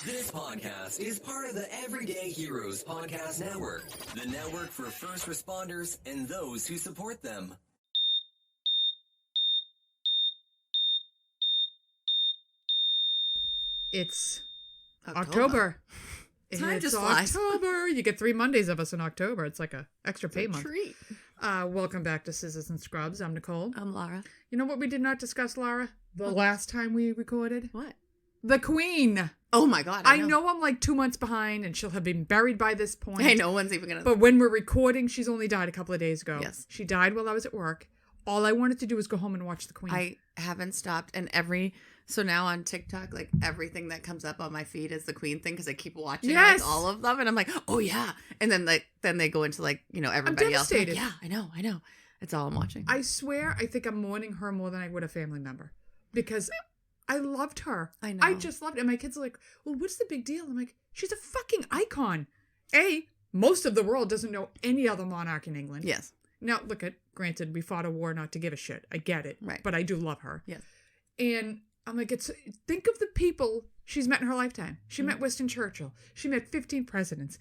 This podcast is part of the Everyday Heroes Podcast Network, the network for first responders and those who support them. It's October. Time just flies. flies. October. You get 3 Mondays of us in October. It's like a extra pay month. Treat. Welcome back to Scissors and Scrubs. I'm Nicole. I'm Lara. You know what we did not discuss, Lara? The last time we recorded? What? The Queen. Oh my God. I know I'm like 2 months behind and she'll have been buried by this point. Hey, no one's even going to. But when we're recording, she's only died a couple of days ago. Yes. She died while I was at work. All I wanted to do was go home and watch the Queen. I haven't stopped. And so now on TikTok, like everything that comes up on my feed is the Queen thing because I keep watching Yes. like, all of them. And I'm like, oh yeah. And then they go into like, everybody else. I'm like, devastated. yeah, I know. It's all I'm watching. I swear, I think I'm mourning her more than I would a family member. Because I loved her. I know. I just loved it. And my kids are like, well, what's the big deal? I'm like, she's a fucking icon. Most of the world doesn't know any other monarch in England. Yes. Now, granted, we fought a war not to give a shit. I get it. Right. But I do love her. Yes. And I'm like, think of the people she's met in her lifetime. She met Winston Churchill. She met 15 presidents.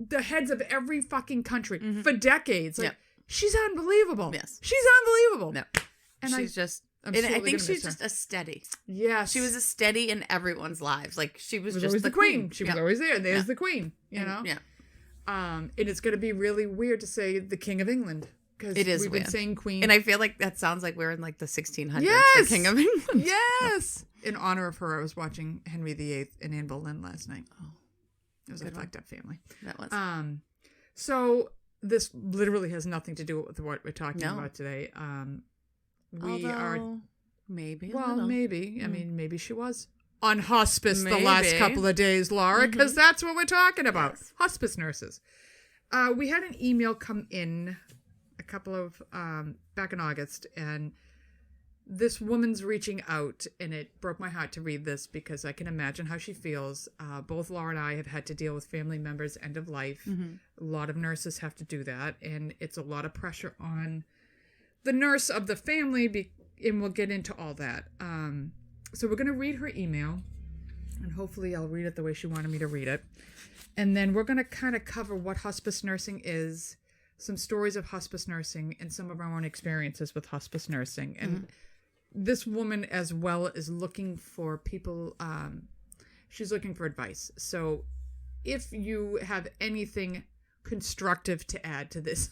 The heads of every fucking country for decades. Like, she's unbelievable. Yes. She's unbelievable. No. And she's just... I'm And I slowly think gonna she's miss her. just a steady. Yes. She was a steady in everyone's lives. Like she was just always the queen. She was Yeah. always there. There's the queen, you know? Yeah. And it's going to be really weird to say the King of England. Because It is we've weird. been saying queen. And I feel like that sounds like we're in like the 1600s. Yes! The King of England. Yes! In honor of her, I was watching Henry VIII in Anne Boleyn last night. Oh. It was a fucked up family. That was. So this literally has nothing to do with what we're talking No. about today. Although, maybe. a Well, little. maybe. I mean, maybe she was on hospice the Maybe. last couple of days, Laura, because that's what we're talking about. Yes. Hospice nurses. We had an email come in a couple of, back in August, and this woman's reaching out, and it broke my heart to read this because I can imagine how she feels. Both Laura and I have had to deal with family members' end of life. A lot of nurses have to do that, and it's a lot of pressure on the nurse of the family, and we'll get into all that. So we're going to read her email, and hopefully I'll read it the way she wanted me to read it. And then we're going to kind of cover what hospice nursing is, some stories of hospice nursing, and some of our own experiences with hospice nursing. And this woman as well is looking for people, she's looking for advice. So if you have anything constructive to add to this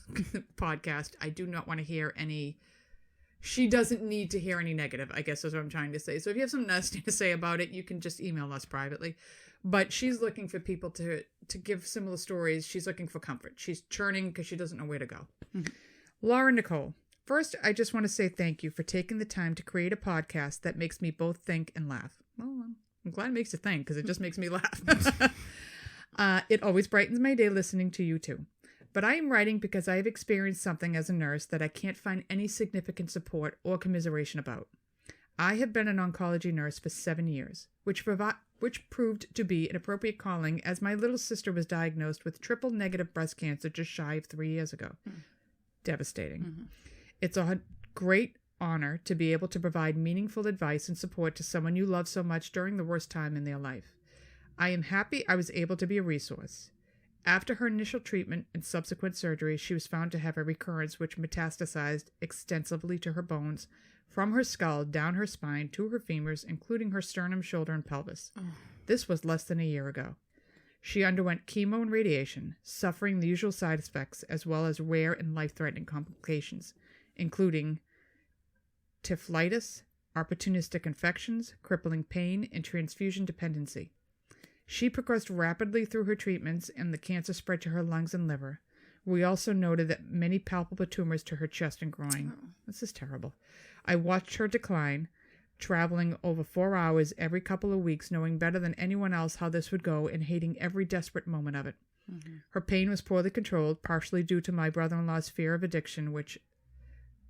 podcast, I do not want to hear any... She doesn't need to hear any negative, I guess is what I'm trying to say. So if you have something nasty to say about it, you can just email us privately. But she's looking for people to give similar stories. She's looking for comfort. She's churning because she doesn't know where to go. Laura Nicole, first, I just want to say thank you for taking the time to create a podcast that makes me both think and laugh. Well, I'm glad it makes you think because it just makes me laugh. It always brightens my day listening to you too. But I am writing because I have experienced something as a nurse that I can't find any significant support or commiseration about. I have been an oncology nurse for 7 years, which proved to be an appropriate calling as my little sister was diagnosed with triple-negative breast cancer just shy of 3 years ago. Devastating. It's a great honor to be able to provide meaningful advice and support to someone you love so much during the worst time in their life. I am happy I was able to be a resource. After her initial treatment and subsequent surgery, she was found to have a recurrence which metastasized extensively to her bones, from her skull down her spine to her femurs, including her sternum, shoulder, and pelvis. This was less than a year ago. She underwent chemo and radiation, suffering the usual side effects as well as rare and life-threatening complications, including typhlitis, opportunistic infections, crippling pain, and transfusion dependency. She progressed rapidly through her treatments, and the cancer spread to her lungs and liver. We also noted that many palpable tumors to her chest and groin. This is terrible. I watched her decline, traveling over 4 hours every couple of weeks, knowing better than anyone else how this would go and hating every desperate moment of it. Her pain was poorly controlled, partially due to my brother-in-law's fear of addiction, which,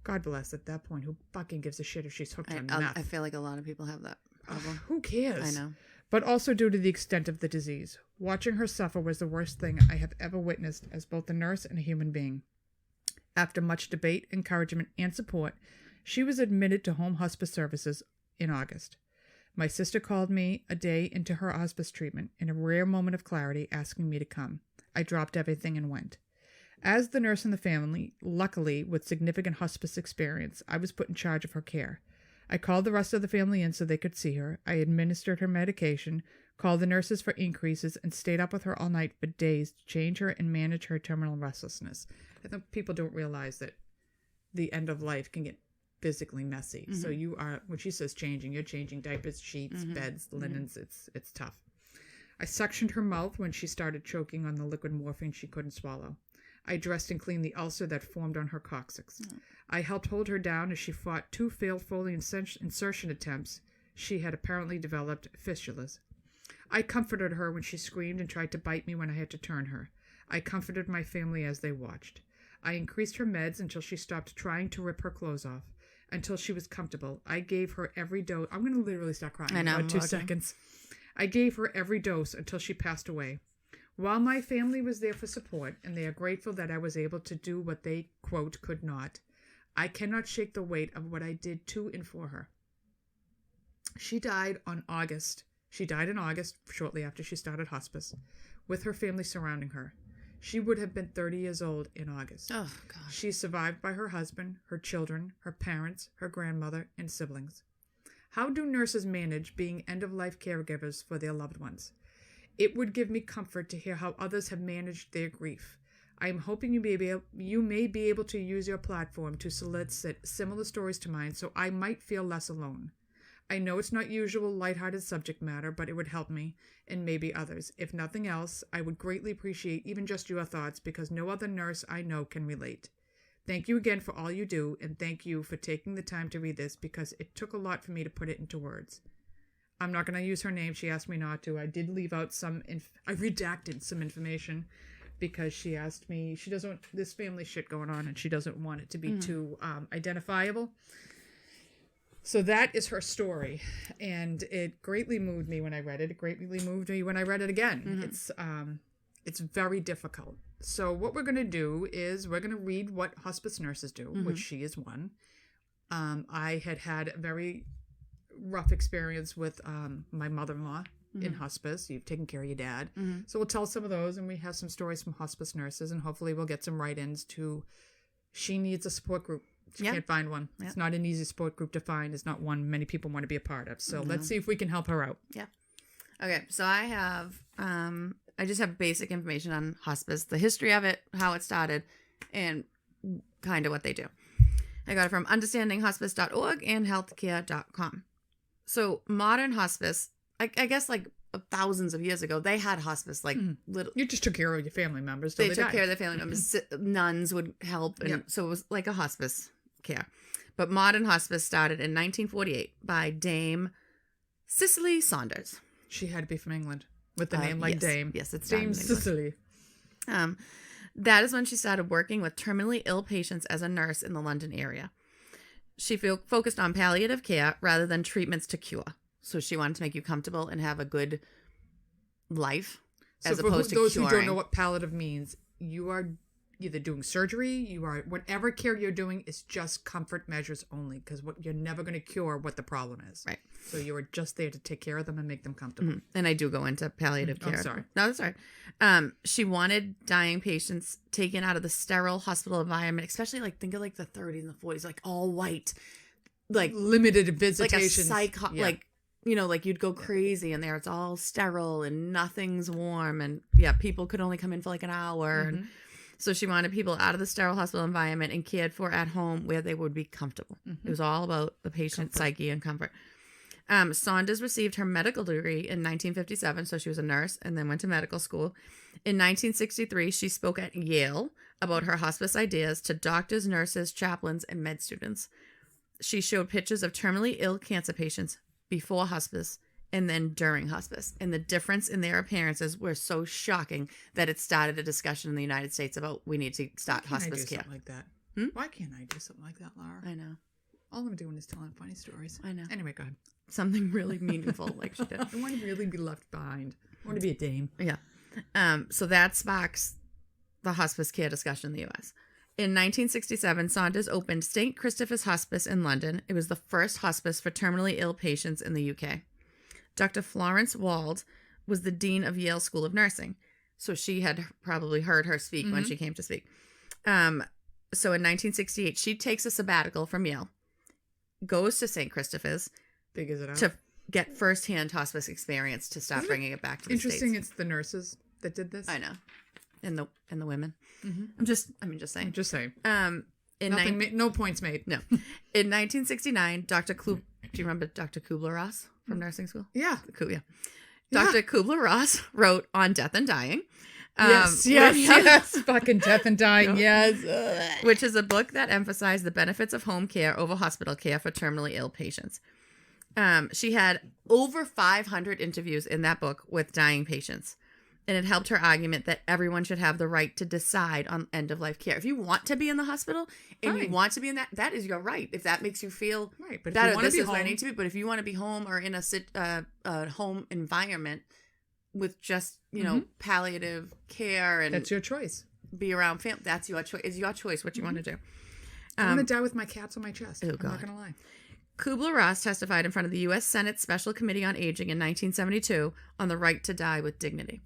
God bless, at that point, who fucking gives a shit if she's hooked on meth? I feel like a lot of people have that problem. Who cares? I know. But also due to the extent of the disease. Watching her suffer was the worst thing I have ever witnessed as both a nurse and a human being. After much debate, encouragement, and support, she was admitted to home hospice services in August. My sister called me a day into her hospice treatment in a rare moment of clarity, asking me to come. I dropped everything and went. As the nurse in the family, luckily with significant hospice experience, I was put in charge of her care. I called the rest of the family in so they could see her. I administered her medication, called the nurses for increases, and stayed up with her all night for days to change her and manage her terminal restlessness. I think people don't realize that the end of life can get physically messy. So you are, when she says changing, you're changing diapers, sheets, beds, linens. It's tough. I suctioned her mouth when she started choking on the liquid morphine she couldn't swallow. I dressed and cleaned the ulcer that formed on her coccyx. I helped hold her down as she fought 2 failed Foley insertion attempts. She had apparently developed fistulas. I comforted her when she screamed and tried to bite me when I had to turn her. I comforted my family as they watched. I increased her meds until she stopped trying to rip her clothes off, until she was comfortable. I gave her every dose. I'm going to literally start crying in about 2 seconds. I gave her every dose until she passed away. While my family was there for support, and they are grateful that I was able to do what they, quote, could not, I cannot shake the weight of what I did to and for her. She died in August, shortly after she started hospice, with her family surrounding her. She would have been 30 years old in August. Oh, God. She's survived by her husband, her children, her parents, her grandmother, and siblings. How do nurses manage being end-of-life caregivers for their loved ones? It would give me comfort to hear how others have managed their grief. I am hoping you may be able to use your platform to solicit similar stories to mine so I might feel less alone. I know it's not usual lighthearted subject matter, but it would help me, and maybe others. If nothing else, I would greatly appreciate even just your thoughts, because no other nurse I know can relate. Thank you again for all you do, and thank you for taking the time to read this, because it took a lot for me to put it into words. I'm not going to use her name. She asked me not to. I did leave out I redacted some information because she asked me, she doesn't want this family shit going on, and she doesn't want it to be too identifiable. So that is her story, and it greatly moved me when I read it. It greatly moved me when I read it again. It's very difficult. So what we're going to do is we're going to read what hospice nurses do, which she is one. I had a very rough experience with my mother-in-law in hospice. You've taken care of your dad. So we'll tell some of those, and we have some stories from hospice nurses, and hopefully we'll get some write-ins to, she needs a support group. She can't find one. It's not an easy support group to find. It's not one many people want to be a part of. So let's see if we can help her out. Yeah. Okay. So I have, I just have basic information on hospice, the history of it, how it started, and kind of what they do. I got it from understandinghospice.org and healthcare.com. So modern hospice, I guess like thousands of years ago, they had hospice like little. You just took care of your family members. They took care of their family members. Nuns would help. And so it was like a hospice care. But modern hospice started in 1948 by Dame Cicely Saunders. She had to be from England with the name like yes. Dame. Yes, it's Dame Cicely. That is when she started working with terminally ill patients as a nurse in the London area. She focused on palliative care rather than treatments to cure. So she wanted to make you comfortable and have a good life as opposed to curing. For those who don't know what palliative means, you are either doing surgery, whatever care you're doing is just comfort measures only, because you're never going to cure what the problem is. Right. So you are just there to take care of them and make them comfortable. And I do go into palliative care. Oh, sorry. No, that's all right. She wanted dying patients taken out of the sterile hospital environment, especially think of the 30s and the 40s, like all white, like limited visitation. Like a you'd go crazy in there. It's all sterile and nothing's warm. And people could only come in for like an hour. And so she wanted people out of the sterile hospital environment and cared for at home where they would be comfortable. It was all about the patient psyche and comfort. Saunders received her medical degree in 1957, so she was a nurse and then went to medical school. In 1963, she spoke at Yale about her hospice ideas to doctors, nurses, chaplains, and med students. She showed pictures of terminally ill cancer patients before hospice and then during hospice. And the difference in their appearances were so shocking that it started a discussion in the United States about we need to start hospice care. Something like that? Why can't I do something like that, Laura? I know. All I'm doing is telling funny stories. I know. Anyway, go ahead. Something really meaningful like she did. I want to really be left behind. I want to be a dame. Yeah. So that sparks the hospice care discussion in the U.S. In 1967, Saunders opened St. Christopher's Hospice in London. It was the first hospice for terminally ill patients in the UK. Dr. Florence Wald was the dean of Yale School of Nursing. So she had probably heard her speak when she came to speak. So in 1968, she takes a sabbatical from Yale, goes to St. Christopher's Figures it out. to get firsthand hospice experience to start bringing it back to the Interesting. States. It's the nurses that did this. I know, and the women. Mm-hmm. Just saying. I'm just saying. No points made. No. In 1969, Dr. Do you remember Dr. Kubler-Ross from nursing school? Yeah. Yeah. Dr. Kubler-Ross wrote on death and dying. Yes. Fucking death and dying. Yes. Which is a book that emphasized the benefits of home care over hospital care for terminally ill patients. She had over 500 interviews in that book with dying patients. And it helped her argument that everyone should have the right to decide on end-of-life care. If you want to be in the hospital and you want to be in that is your right. If that makes you feel right, but that if you this be is home, where I need to be. But if you want to be home or in a home environment with just, palliative care and that's your choice. Be around family, that's your choice. It's your choice what you want to do. I'm going to die with my cats on my chest. Oh, I'm God. not going to lie. Kubler-Ross testified in front of the U.S. Senate Special Committee on Aging in 1972 on the right to die with dignity.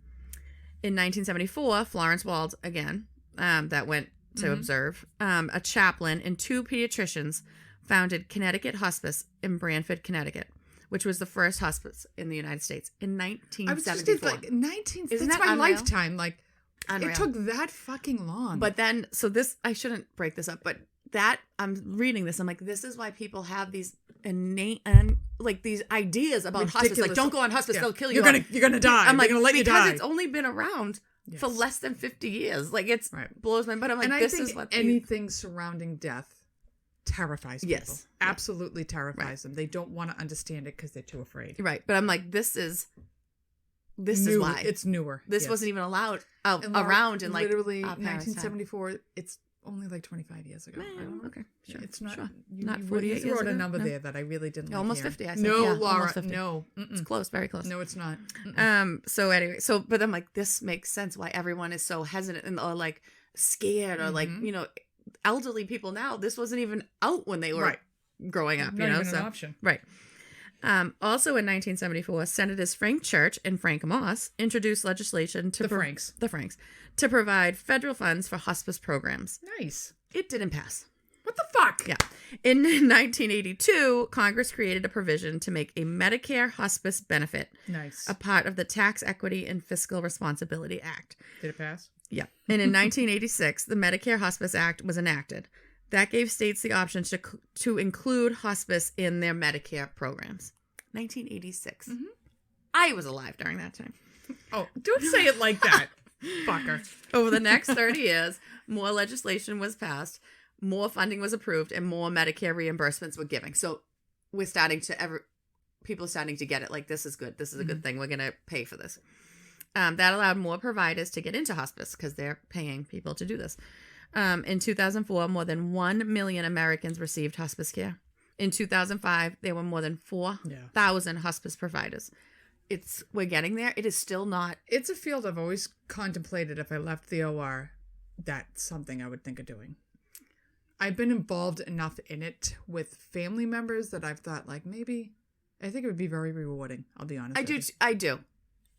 In 1974, Florence Wald, again, that went to observe, a chaplain and 2 pediatricians founded Connecticut Hospice in Branford, Connecticut, which was the first hospice in the United States in 1974. Isn't that my unreal? lifetime. Like, Unreal. it took that fucking long. But then, so this, I shouldn't break this up, but that, I'm reading this, I'm like, this is why people have these innate and like these ideas about hospice. Like, don't go on hospice, they'll kill you. You're gonna die. I'm like, they're gonna let you die. Because it's only been around for less than 50 years. Like, it's blows my mind. But I'm like, and this I think is what anything surrounding death terrifies people. Yes. Absolutely terrifies them. They don't want to understand it because they're too afraid. Right. But I'm like, this is why. It's newer. This wasn't even allowed And Laura, around in like literally our parents' time. 1974. It's only like 25 years ago. Okay, sure. It's not. Sure. You, Not you 48 wrote years a ago? number No. there that I really didn't like Almost hearing. 50, I said. No, Yeah, Laura. almost 50. No. It's close, very close. No, it's not. So anyway, but I'm like, this makes sense why everyone is so hesitant and or like scared or like, elderly people now, this wasn't even out when they were growing up, Not even an option. Right. Also in 1974, Senators Frank Church and Frank Moss introduced legislation to The Franks to provide federal funds for hospice programs. Nice. It didn't pass. What the fuck? Yeah. In 1982, Congress created a provision to make a Medicare hospice benefit Nice. a part of the Tax Equity and Fiscal Responsibility Act. Did it pass? Yeah. And in 1986, the Medicare Hospice Act was enacted. That gave states the option to include hospice in their Medicare programs. 1986. Mm-hmm. I was alive during that time. Oh, don't say it like that, fucker. Over the next 30 years, more legislation was passed, more funding was approved, and more Medicare reimbursements were given. So we're people are starting to get it. Like, this is good. This is a good thing. We're going to pay for this. That allowed more providers to get into hospice because they're paying people to do this. In 2004, more than 1 million Americans received hospice care. In 2005, there were more than 4,000 hospice providers. We're getting there. It is still not. It's a field I've always contemplated if I left the OR. That's something I would think of doing. I've been involved enough in it with family members that I've thought, like, maybe I think it would be very rewarding. I'll be honest. I do.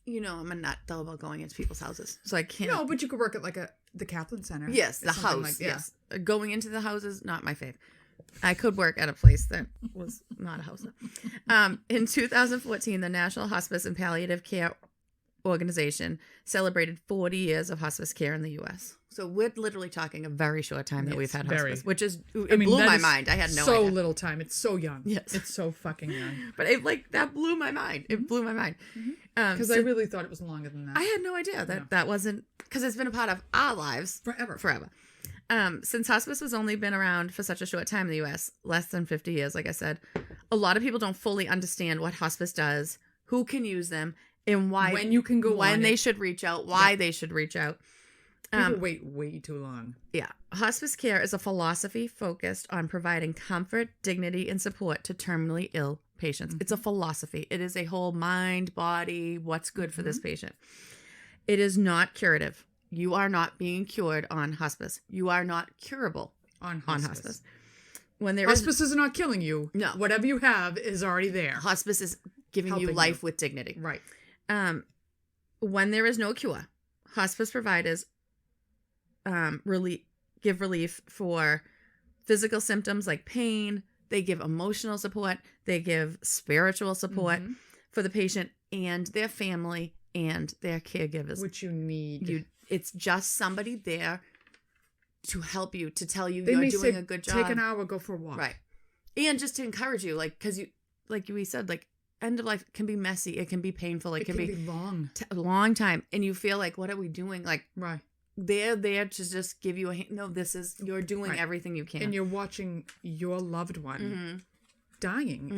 I'm a nut though about going into people's houses, so I can't. No, but you could work at like the Kaplan Center. Yes, the house. Like, yes, going into the houses, not my fave. I could work at a place that was not a house. In 2014, the National Hospice and Palliative Care Organization celebrated 40 years of hospice care in the U.S. So we're literally talking a very short time that we've had hospice, which is, blew my mind. I had no idea. So little time. It's so young. Yes. It's so fucking young. But that blew my mind. It blew my mind. Because I really thought it was longer than that. I had no idea that wasn't, because it's been a part of our lives forever. Since hospice has only been around for such a short time in the U.S., less than 50 years, like I said, a lot of people don't fully understand what hospice does, who can use them, and why. When you can go when they should reach out, why they should reach out. People wait way too long. Yeah. Hospice care is a philosophy focused on providing comfort, dignity, and support to terminally ill patients. It's a philosophy. It is a whole mind, body, what's good for this patient. It is not curative. You are not being cured on hospice. You are not curable on hospice. When there hospice is not killing you. No. Whatever you have is already there. Hospice is giving you Helping life with dignity. Right. When there is no cure, hospice providers give relief for physical symptoms like pain. They give emotional support. They give spiritual support for the patient and their family and their caregivers. Which you need. It's just somebody there to help you, to tell you They you're may doing say, a good job. Take an hour, go for a walk. Right. And just to encourage you, like, because you, like we said, like, end of life can be messy. It can be painful. It can be long. A long time. And you feel like, what are we doing? Like, right. They're there to just give you a hint. No, you're doing everything you can. And you're watching your loved one dying.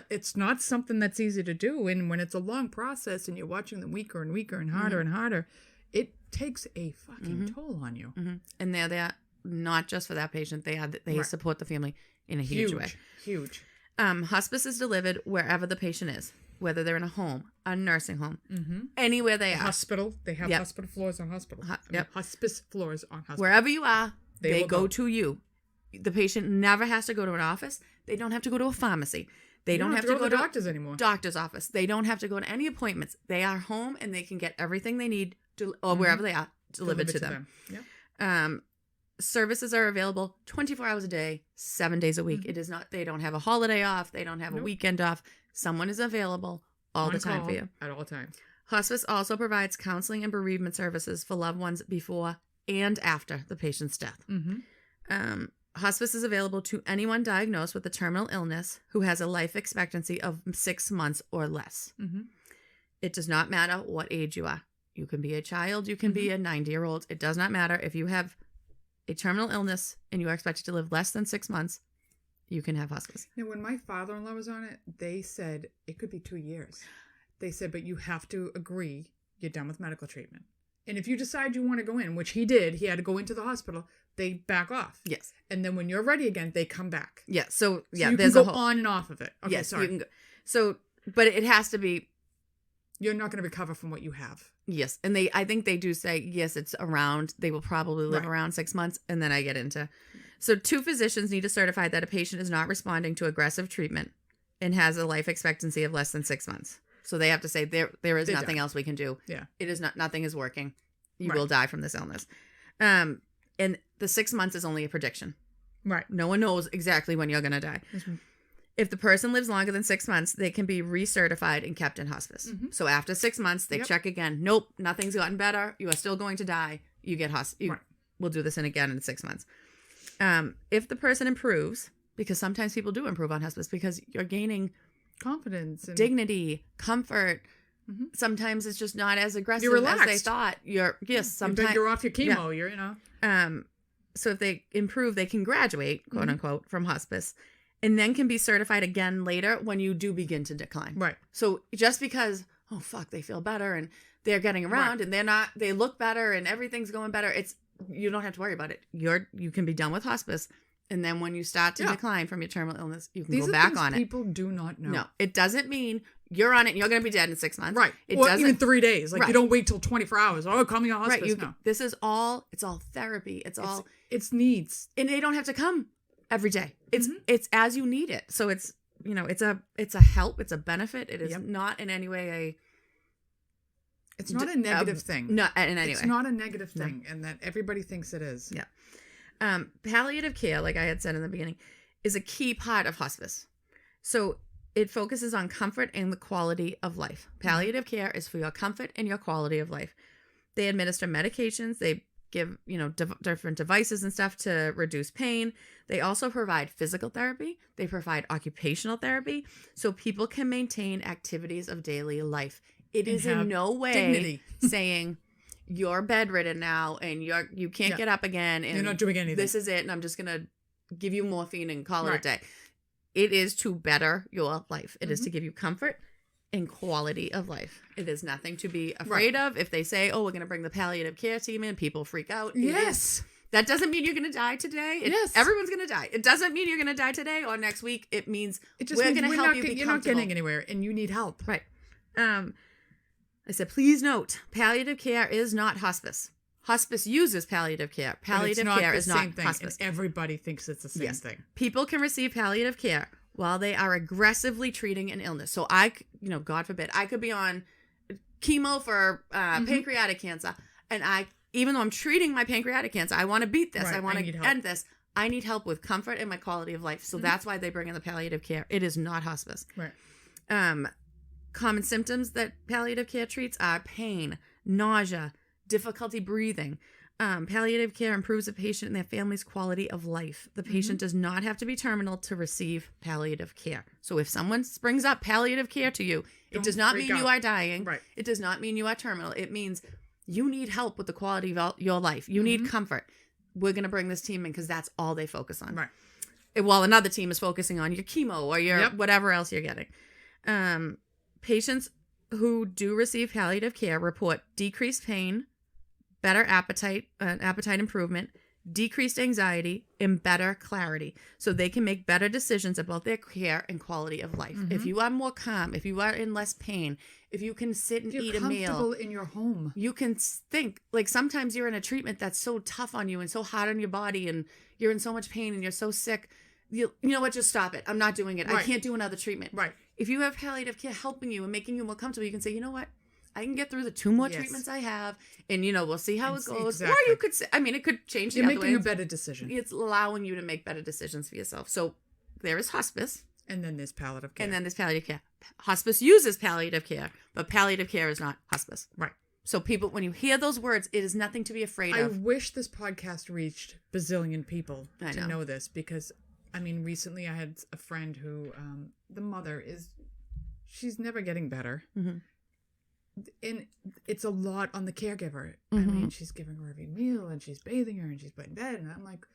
It's not something that's easy to do. And when it's a long process and you're watching them weaker and weaker and harder and harder, it takes a fucking toll on you. And they're there not just for that patient. They support the family in a huge way. Huge. Hospice is delivered wherever the patient is, whether they're in a home, a nursing home, anywhere they are. Hospital. They have hospital floors on hospital. Hospice floors on hospital. Wherever you are, they go to you. The patient never has to go to an office. They don't have to go to a pharmacy. They don't have to go to the doctors anymore. Doctor's office. They don't have to go to any appointments. They are home and they can get everything they need or wherever they are delivered to them. Yep. Services are available 24 hours a day, 7 days a week. It is not, they don't have a holiday off. They don't have a weekend off. Someone is available all the time for you. At all times. Hospice also provides counseling and bereavement services for loved ones before and after the patient's death. Hospice is available to anyone diagnosed with a terminal illness who has a life expectancy of 6 months or less. It does not matter what age you are. You can be a child. You can be a 90-year-old. It does not matter. If you have a terminal illness and you are expected to live less than 6 months, you can have hospice. Now, when my father-in-law was on it, they said it could be 2 years. They said, but you have to agree you're done with medical treatment. And if you decide you want to go in, which he did, he had to go into the hospital, they back off. Yes. And then when you're ready again, they come back. Yeah. So you can go on and off of it. Okay, yes, sorry. you can go. So, but it has to be. You're not going to recover from what you have. Yes. And I think they do say, yes, it's around, they will probably live around 6 months. And then I get into. So 2 physicians need to certify that a patient is not responding to aggressive treatment and has a life expectancy of less than 6 months. So they have to say there is nothing else we can do. Yeah. It is nothing is working. You will die from this illness. And the 6 months is only a prediction. Right. No one knows exactly when you're going to die. If the person lives longer than 6 months, they can be recertified and kept in hospice. So after 6 months, they check again. Nope, nothing's gotten better. You are still going to die. You get hospice. We'll do this again in 6 months. If the person improves, because sometimes people do improve on hospice because you're gaining confidence, and dignity, comfort. Sometimes it's just not as aggressive as they thought. Sometimes you're off your chemo. You're So if they improve, they can graduate, quote unquote, from hospice, and then can be certified again later when you do begin to decline. Right. So just because they feel better and they're getting around and they look better and everything's going better, you don't have to worry about it. You can be done with hospice. And then when you start to decline from your terminal illness, you can go back on it. People do not know. No, it doesn't mean you're on it and you're going to be dead in 6 months. Right. Or even 3 days. Like you don't wait till 24 hours. Oh, call me on hospice. Right. This is all, it's all therapy. It's needs. And they don't have to come every day. It's as you need it. So it's, it's a help. It's a benefit. It is not in any way it's not a negative thing. Not in any way. It's not a negative thing. And that everybody thinks it is. Yeah. Palliative care, like I had said in the beginning, is a key part of hospice. So it focuses on comfort and the quality of life. Palliative care is for your comfort and your quality of life. They administer medications. They give, different devices and stuff to reduce pain. They also provide physical therapy. They provide occupational therapy so people can maintain activities of daily life. It is in no way dignity. saying you're bedridden now and you can't get up again and you're not doing anything. This is it and I'm just going to give you morphine and call it a day. It is to better your life. It is to give you comfort and quality of life. It is nothing to be afraid of. If they say, we're going to bring the palliative care team in, people freak out. Yes. That doesn't mean you're going to die today. Everyone's going to die. It doesn't mean you're going to die today or next week. It means we're going to help you be You're not getting anywhere and you need help. Right. I said, please note, palliative care is not hospice. Hospice uses palliative care. Palliative care is not hospice. And everybody thinks it's the same thing. People can receive palliative care while they are aggressively treating an illness. So God forbid, I could be on chemo for pancreatic cancer, and even though I'm treating my pancreatic cancer, I want to beat this. Right, I want I to need help. end this. I need help with comfort and my quality of life. So that's why they bring in the palliative care. It is not hospice. Right. Common symptoms that palliative care treats are pain, nausea, difficulty breathing. Palliative care improves a patient and their family's quality of life. The patient does not have to be terminal to receive palliative care. So if someone brings up palliative care to you, it does not mean you are dying. Right. It does not mean you are terminal. It means you need help with the quality of your life. You need comfort. We're going to bring this team in because that's all they focus on. Right. While another team is focusing on your chemo or your whatever else you're getting. Patients who do receive palliative care report decreased pain, better appetite improvement, decreased anxiety, and better clarity. So they can make better decisions about their care and quality of life. If you are more calm, if you are in less pain, if you can sit and eat a meal. Comfortable in your home. You can think, like sometimes you're in a treatment that's so tough on you and so hard on your body and you're in so much pain and you're so sick. You know what? Just stop it. I'm not doing it. Right. I can't do another treatment. Right. If you have palliative care helping you and making you more comfortable, you can say, you know what? I can get through the 2 more treatments I have, and we'll see how it goes. Exactly. Or you could say, it could change the You're other way. making a better decision. It's allowing you to make better decisions for yourself. So there is hospice. And then there's palliative care. And then there's palliative care. Hospice uses palliative care, but palliative care is not hospice. Right. So people, when you hear those words, it is nothing to be afraid I of. wish this podcast reached bazillion people I to know. know this, because, recently I had a friend who, the mother she's never getting better. And it's a lot on the caregiver. She's giving her every meal, and she's bathing her, and she's put in bed, and I'm like,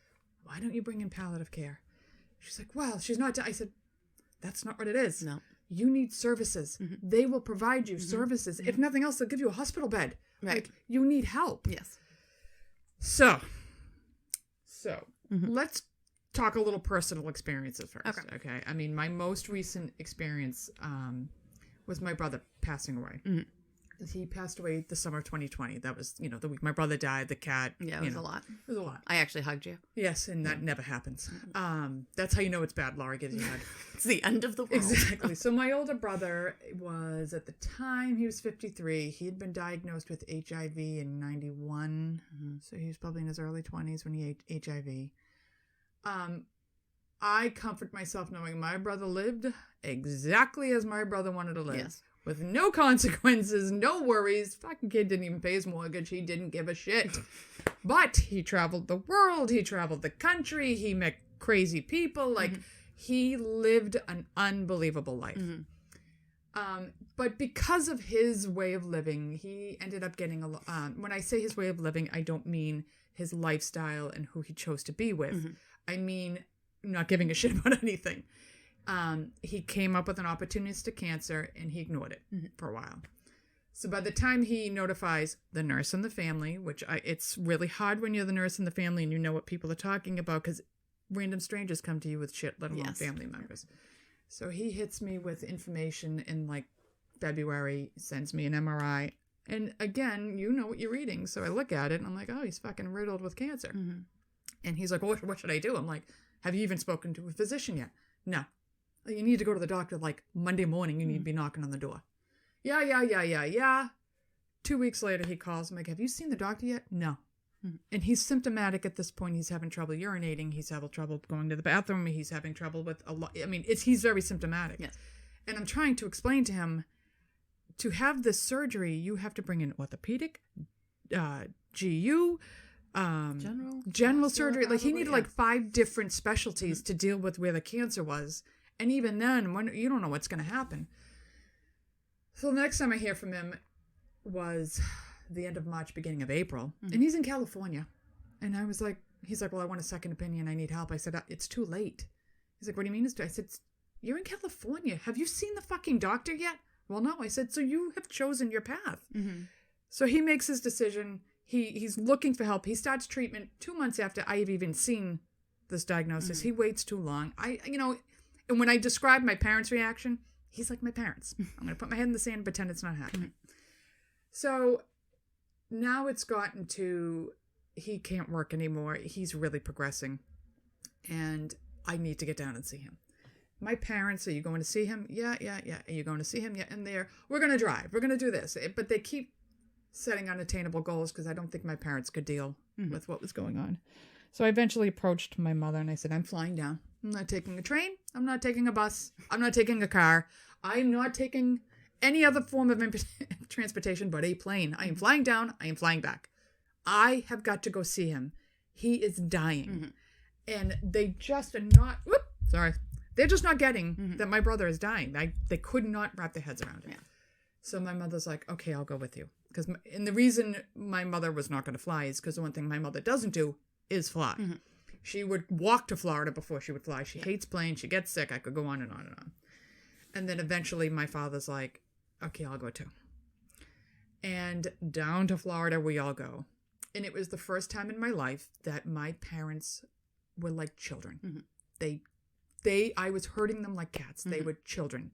why don't you bring in palliative care? She's like, well, she's not. I said, that's not what it is. No. You need services. They will provide you services. If nothing else, they'll give you a hospital bed. Right. Like, you need help. Yes. So let's talk a little personal experiences first. Okay. My most recent experience was my brother passing away. He passed away the summer of 2020. That was, the week my brother died, the cat. Yeah, it was a lot. It was a lot. I actually hugged you. Yes, and that never happens. That's how you know it's bad. Laura gives you a hug. It's the end of the world. Exactly. So my older brother was, at the time, he was 53. He had been diagnosed with HIV in 91. So he was probably in his early 20s when he had HIV. I comfort myself knowing my brother lived exactly as my brother wanted to live. Yes. With no consequences, no worries. Fucking kid didn't even pay his mortgage. He didn't give a shit. But he traveled the world. He traveled the country. He met crazy people. He lived an unbelievable life. But because of his way of living, he ended up getting a lot. When I say his way of living, I don't mean his lifestyle and who he chose to be with. I mean not giving a shit about anything. He came up with an opportunistic cancer, and he ignored it for a while. So by the time he notifies the nurse and the family, it's really hard when you're the nurse and the family and you know what people are talking about, because random strangers come to you with shit, let alone family members. So he hits me with information in February, sends me an MRI. And again, you know what you're reading. So I look at it and I'm like, oh, he's fucking riddled with cancer. And he's like, well, what should I do? I'm like, have you even spoken to a physician yet? No. You need to go to the doctor Monday morning. You need to be knocking on the door. Yeah. 2 weeks later, he calls. I'm like, have you seen the doctor yet? No. And he's symptomatic at this point. He's having trouble urinating. He's having trouble going to the bathroom. He's having trouble with a lot. He's very symptomatic. Yes. And I'm trying to explain to him, to have this surgery, you have to bring in orthopedic, GU, general surgery. He needed 5 different specialties to deal with where the cancer was. And even then, you don't know what's going to happen. So the next time I hear from him was the end of March, beginning of April. And he's in California. And I was like, he's like, well, I want a second opinion. I need help. I said, it's too late. He's like, what do you mean it's too late? I said, you're in California. Have you seen the fucking doctor yet? Well, no. I said, so you have chosen your path. So he makes his decision. He's looking for help. He starts treatment 2 months after I have even seen this diagnosis. He waits too long. And when I describe my parents' reaction, he's like my parents. I'm going to put my head in the sand and pretend it's not happening. So now it's gotten to, he can't work anymore. He's really progressing. And I need to get down and see him. my parents, are you going to see him? Yeah. Are you going to see him? Yeah. And we're going to drive. We're going to do this. But they keep setting unattainable goals because I don't think my parents could deal with what was going on. So I eventually approached my mother and I said, I'm flying down. I'm not taking a train. I'm not taking a bus. I'm not taking a car. I'm not taking any other form of transportation but a plane. I am flying down. I am flying back. I have got to go see him. He is dying. And they just are not, they're just not getting that my brother is dying. They could not wrap their heads around it. Yeah. So my mother's like, okay, I'll go with you. And the reason my mother was not going to fly is because the one thing my mother doesn't do is fly. She would walk to Florida before she would fly. She hates planes. She gets sick. I could go on and on and on. And then eventually my father's like, okay, I'll go too. And down to Florida we all go. And it was the first time in my life that my parents were like children. I was hurting them like cats. They were children.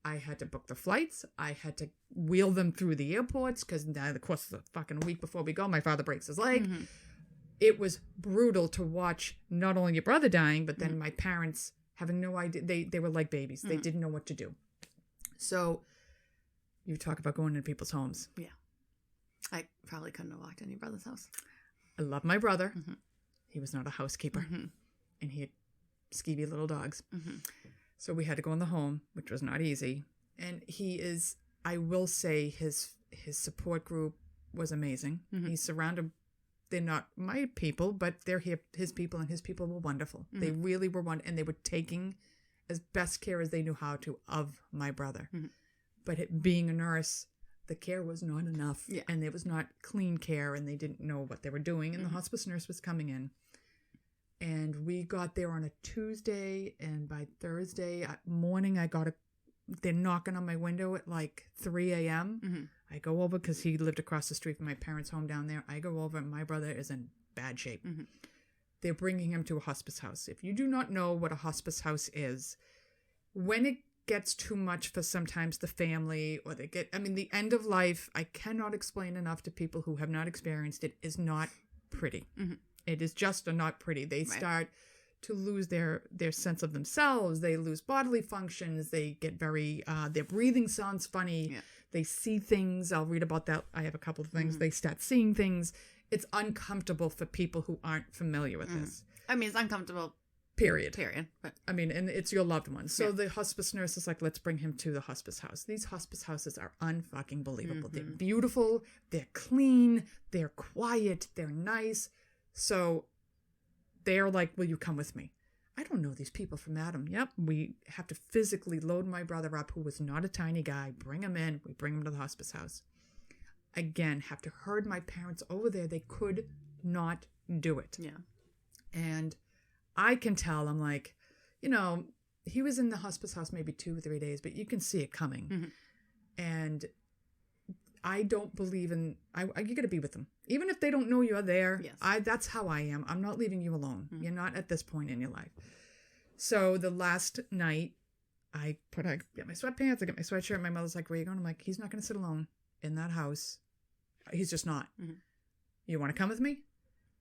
I had to book the flights. I had to wheel them through the airports because, of course, the fucking week before we go, my father breaks his leg. It was brutal to watch not only your brother dying, but then my parents having no idea. They were like babies. They didn't know what to do. So you talk about going into people's homes. Yeah. I probably couldn't have walked in your brother's house. I love my brother. He was not a housekeeper. And he had skeevy little dogs. So we had to go in the home, which was not easy. And he is, I will say, his support group was amazing. He's surrounded, they're not my people, but they're his people, and his people were wonderful. They really were wonderful, and they were taking as best care as they knew how to of my brother. But being a nurse, the care was not enough, and there was not clean care, and they didn't know what they were doing, and the hospice nurse was coming in. And we got there on a Tuesday, and by Thursday morning, they're knocking on my window at like 3 a.m. I go over because he lived across the street from my parents' home down there. I go over, and my brother is in bad shape. They're bringing him to a hospice house. If you do not know what a hospice house is, when it gets too much for sometimes the family, or the end of life, I cannot explain enough to people who have not experienced it, is not pretty. It is just not pretty. They start to lose their sense of themselves. They lose bodily functions. They get very, their breathing sounds funny. They see things. I'll read about that. I have a couple of things. They start seeing things. It's uncomfortable for people who aren't familiar with this. I mean, it's uncomfortable. Period. But I mean, and it's your loved one. So the hospice nurse is like, let's bring him to the hospice house. These hospice houses are unfucking believable. They're beautiful. They're clean. They're quiet. They're nice. So they're like, will you come with me? I don't know these people from Adam. Yep. We have to physically load my brother up, who was not a tiny guy, bring him in. We bring him to the hospice house. Again, have to herd my parents over there. They could not do it. Yeah. And I can tell, I'm like, he was in the hospice house maybe 2 or 3 days, but you can see it coming. And I don't believe in, you got to be with them. Even if they don't know you're there, that's how I am. I'm not leaving you alone. You're not at this point in your life. So the last night, I get my sweatpants, I get my sweatshirt. My mother's like, where are you going? I'm like, he's not going to sit alone in that house. He's just not. You want to come with me?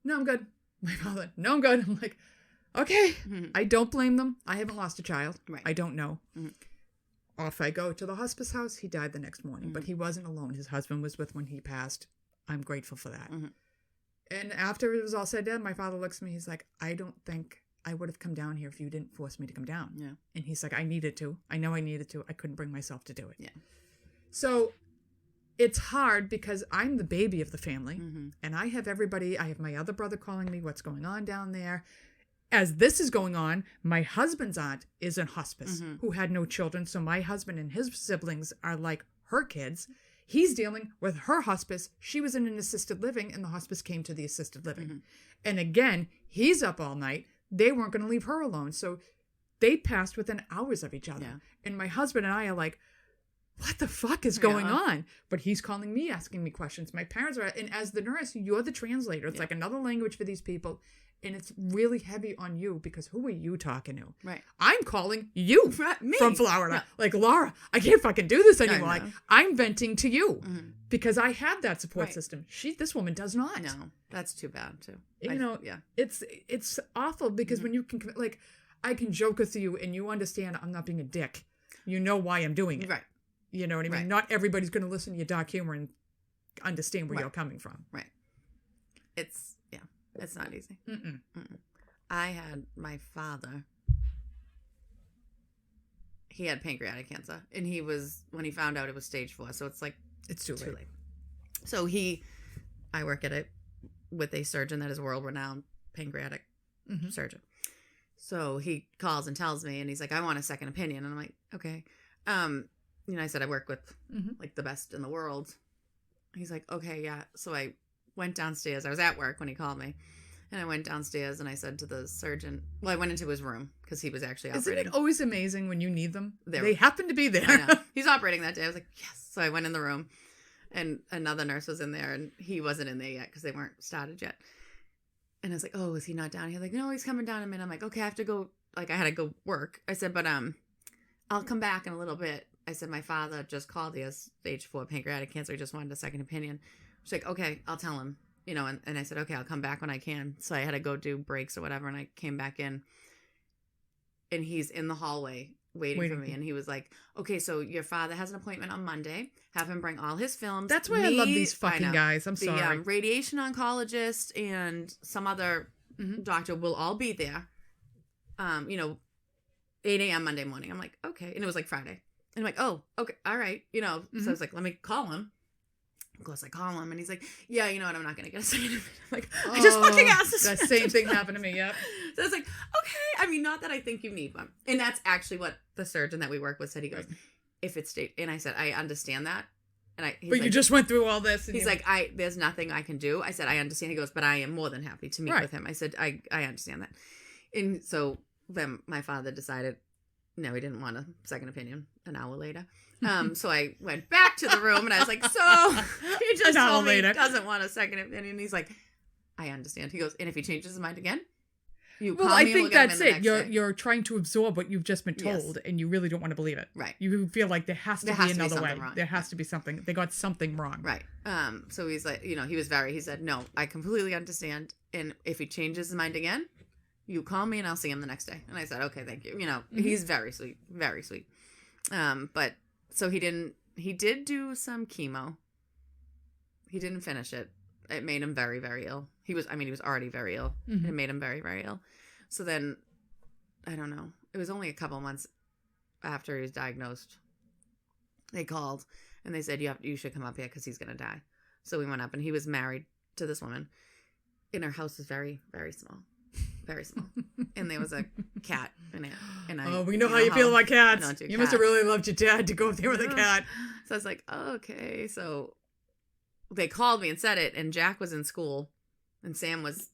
No, I'm good. My father, no, I'm good. I'm like, okay. I don't blame them. I haven't lost a child. Right. I don't know. Off I go to the hospice house. He died the next morning, but he wasn't alone. His husband was with when he passed. I'm grateful for that. And after it was all said and done, my father looks at me. He's like, I don't think I would have come down here if you didn't force me to come down. Yeah. And he's like, I needed to. I know I needed to. I couldn't bring myself to do it. Yeah. So it's hard because I'm the baby of the family, and I have everybody. I have my other brother calling me, what's going on down there? As this is going on, my husband's aunt is in hospice who had no children. So my husband and his siblings are like her kids. He's dealing with her hospice. She was in an assisted living, and the hospice came to the assisted living. And again, he's up all night. They weren't going to leave her alone. So they passed within hours of each other. Yeah. And my husband and I are like, what the fuck is going on? But he's calling me, asking me questions. My parents are, and as the nurse, you're the translator. It's like another language for these people. And it's really heavy on you because who are you talking to? Right. I'm calling you from Florida. Yeah. Like, Laura, I can't fucking do this anymore. Like, I'm venting to you because I have that support system. This woman does not. No, that's too bad too. It's awful because when you can, like, I can joke with you and you understand I'm not being a dick. You know why I'm doing it. Right. You know what I mean? Right. Not everybody's going to listen to your dark humor and understand where you're coming from. Right. It's not easy. Mm-mm. I had my father. He had pancreatic cancer, and when he found out, it was stage 4. So it's like it's too late. So I work with a surgeon that is world-renowned pancreatic surgeon. So he calls and tells me, and he's like, I want a second opinion. And I'm like, okay. I said, I work with like the best in the world. He's like, okay, yeah. So I went downstairs. I was at work when he called me. And I went downstairs and I said to the surgeon, I went into his room because he was actually operating. Isn't it always amazing when you need them? They happen to be there. I know. He's operating that day. I was like, yes. So I went in the room and another nurse was in there and he wasn't in there yet because they weren't started yet. And I was like, oh, is he not down here? Like, no, he's coming down in a minute. I'm like, okay, I have to go. Like, I had to go work. I said, but I'll come back in a little bit. I said, my father just called. He has stage 4 pancreatic cancer. He just wanted a second opinion. She's like, okay, I'll tell him. And I said, okay, I'll come back when I can. So I had to go do breaks or whatever. And I came back in and he's in the hallway waiting for me. And he was like, okay, so your father has an appointment on Monday. Have him bring all his films. That's why I love these fucking guys. I'm sorry. The radiation oncologist and some other doctor will all be there. 8 a.m. Monday morning. I'm like, okay. And it was like Friday. And I'm like, oh, okay. All right. So I was like, let me call him. Of course, I call him, and he's like, yeah, you know what, I'm not going to get a second opinion. I'm like, I just fucking asked this. That same thing happened to me, yep. So I was like, okay. I mean, not that I think you need one. And that's actually what the surgeon that we work with said. He goes, if it's state, and I said, I understand that. And but like, you just went through all this. And he's like, there's nothing I can do. I said, I understand. He goes, but I am more than happy to meet with him. I said, I understand that. And so then my father decided, no, he didn't want a second opinion an hour later. So I went back to the room and I was like, so he just told me he doesn't want a second opinion. He's like, I understand. He goes, and if he changes his mind again, you call me. I think that's it. You're trying to absorb what you've just been told and you really don't want to believe it. Right. You feel like there has to be another way. Wrong. There has to be something. They got something wrong. Right. So he's like, he said, no, I completely understand. And if he changes his mind again, you call me and I'll see him the next day. And I said, okay, thank you. He's very sweet, very sweet. But so he did do some chemo. He didn't finish it. It made him very, very ill. He was already very ill. It made him very, very ill. So then, I don't know. It was only a couple months after he was diagnosed. They called and they said, you should come up here because he's going to die. So we went up and he was married to this woman. And her house was very, very small. Very small. And there was a cat in it. And we know how you feel about cats. You must have really loved your dad to go up there with a cat. So I was like, oh, okay. So they called me and said it. And Jack was in school. And Sam was,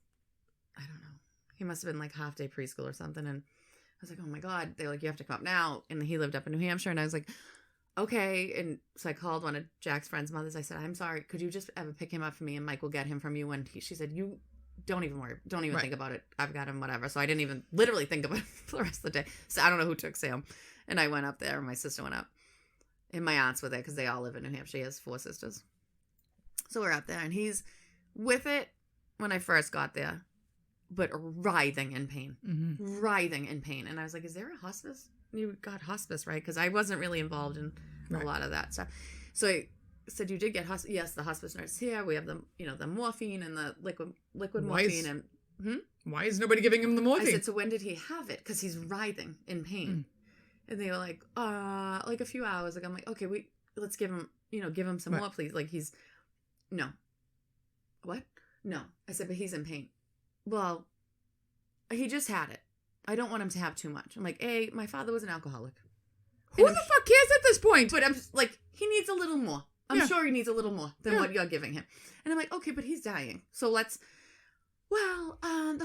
I don't know. He must have been like half day preschool or something. And I was like, oh my God. They're like, you have to come up now. And he lived up in New Hampshire. And I was like, okay. And so I called one of Jack's friend's mothers. I said, I'm sorry. Could you just ever pick him up for me? And Mike will get him from you. And she said, you don't even worry. Don't even think about it. I've got him, whatever. So I didn't even literally think about it for the rest of the day. So I don't know who took Sam. And I went up there. My sister went up. And my aunts were there because they all live in New Hampshire. He has 4 sisters. So we're up there. And he's with it when I first got there. But writhing in pain. Mm-hmm. Writhing in pain. And I was like, is there a hospice? You got hospice, right? Because I wasn't really involved in a lot of that stuff. So I said, you did get hospice? Yes, the hospice nurse here. We have the, the morphine and the liquid morphine. Why is nobody giving him the morphine? I said, so when did he have it? Because he's writhing in pain. And they were like a few hours ago. I'm like, okay, let's give him, give him some more, please. Like no. What? No. I said, but he's in pain. Well, he just had it. I don't want him to have too much. I'm like, my father was an alcoholic. Who the fuck cares at this point? But I'm just like, he needs a little more. I'm sure he needs a little more than what you're giving him. And I'm like, okay, but he's dying. So the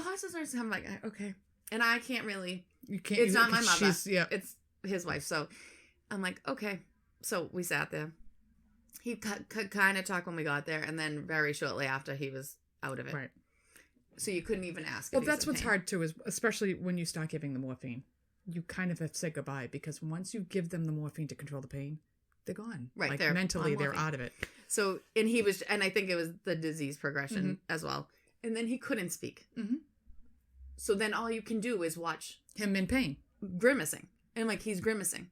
hospice nurse, I'm like, okay. And I can't really, it's not my mother. It's his wife. So I'm like, okay. So we sat there. He kind of talked when we got there. And then very shortly after, he was out of it. Right. So you couldn't even ask. Well, that's what's hard too, is especially when you start giving the morphine, you kind of have to say goodbye, because once you give them the morphine to control the pain, they're gone. Right. Like mentally, they're out of it. So, and I think it was the disease progression as well. And then he couldn't speak. Mm-hmm. So then all you can do is watch Him in pain. Grimacing. And I'm like, he's grimacing.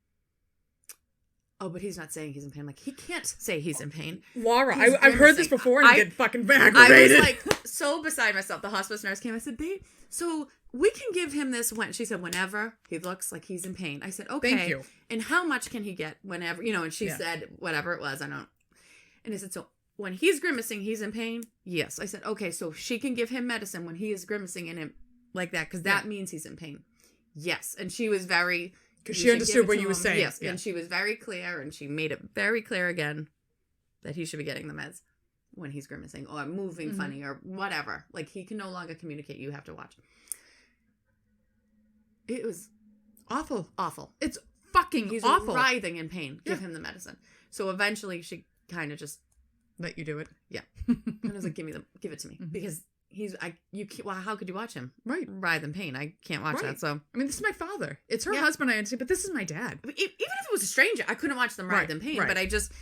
Oh, but he's not saying he's in pain. I'm like, he can't say he's in pain. Laura, I've heard this before and I get fucking aggravated. I was like so beside myself. The hospice nurse came. I said, babe, so we can give him this when, she said, whenever he looks like he's in pain. I said, okay. Thank you. And how much can he get whenever, and she said, whatever it was, I don't. And I said, so when he's grimacing, he's in pain? Yes. I said, okay, so she can give him medicine when he is grimacing and him like that, because that means he's in pain. Yes. And she was very... Because she understood what you were saying. Yes. Yeah. And she was very clear, and she made it very clear again that he should be getting the meds when he's grimacing or moving funny or whatever. Like, he can no longer communicate. You have to watch. It was awful. Awful. It's fucking He's awful. writhing in pain. Give him the medicine. So eventually she kind of just... Let you do it. Yeah. And I was like, give it to me. Because how could you watch him? Right. Writhe in pain. I can't watch that. So I mean, this is my father. It's her husband, I understand, but this is my dad. Even if it was a stranger, I couldn't watch them writhe in pain. Right. But I just...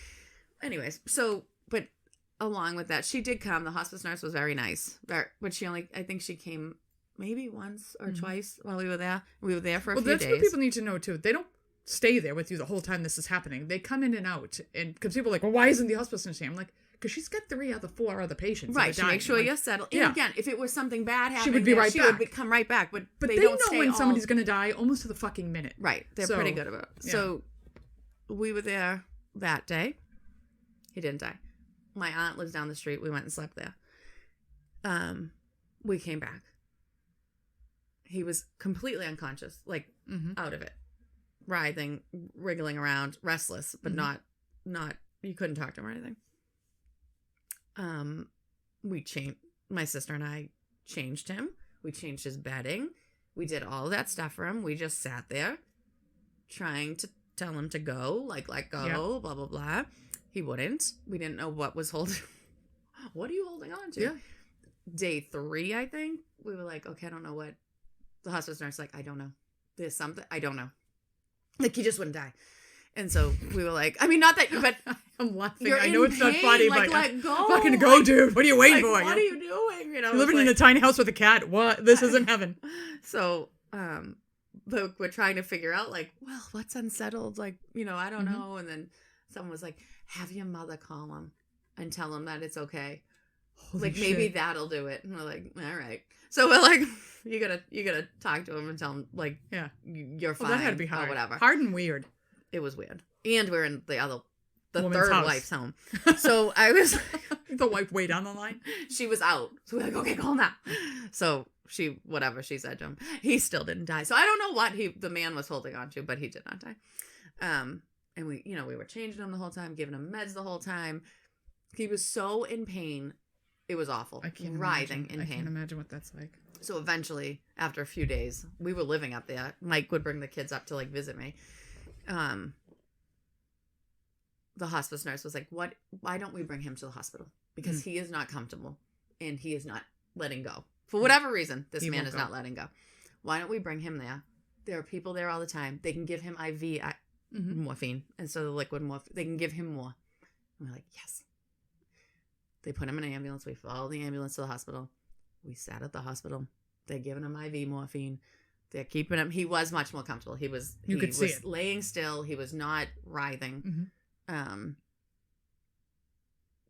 Anyways, so... But along with that, she did come. The hospice nurse was very nice. But she only... I think she came maybe once or twice while we were there. We were there for a few days. Well, that's what people need to know, too. They don't stay there with you the whole time this is happening. They come in and out. And because people are like, well, why isn't the hospice nurse here? I'm like... Because she's got 4 other patients. Right, she makes sure you're settled. And again, if it was something bad happening, she would be right back. She would come right back. But they know when somebody's going to die almost to the fucking minute. Right, they're pretty good about it. Yeah. So we were there that day. He didn't die. My aunt lives down the street. We went and slept there. We came back. He was completely unconscious, like out of it, writhing, wriggling around, restless, but not. You couldn't talk to him or anything. My sister and I changed him. We changed his bedding. We did all that stuff for him. We just sat there trying to tell him to go, like, let go, blah, blah, blah. He wouldn't. We didn't know what was holding. What are you holding on to? Yeah. Day 3, I think, we were like, okay, I don't know what. The hospice nurse like, I don't know. There's something. I don't know. Like, he just wouldn't die. And so we were like, I mean, not that, but I'm laughing. I know it's not funny, like, but let go. Fucking go, dude. What are you waiting for? What are you doing? You're living in a tiny house with a cat. What? This isn't heaven. So, but we're trying to figure out, like, well, what's unsettled? Like, I don't know. And then someone was like, have your mother call him and tell him that it's okay. Holy shit. Maybe that'll do it. And we're like, all right. So we're like, you gotta talk to him and tell him, like, you're fine. That had to be hard. Or whatever. Hard and weird. It was weird. And we're in the Woman's third house. wife's home. So I was... The wife way down the line? She was out. So we're like, okay, call him now. So whatever she said to him, he still didn't die. So I don't know what the man was holding on to, but he did not die. And we were changing him the whole time, giving him meds the whole time. He was so in pain. It was awful. I can't writhing in pain. I can't imagine what that's like. So eventually, after a few days, we were living up there. Mike would bring the kids up to, like, visit me. The hospice nurse was like, why don't we bring him to the hospital? Because he is not comfortable and he is not letting go. For whatever reason, this man is not letting go. Why don't we bring him there? There are people there all the time. They can give him IV morphine instead of the liquid morphine. They can give him more. And we're like, yes. They put him in an ambulance. We followed the ambulance to the hospital. We sat at the hospital. They're giving him IV morphine. They're keeping him. He was much more comfortable. He was laying still. He was not writhing.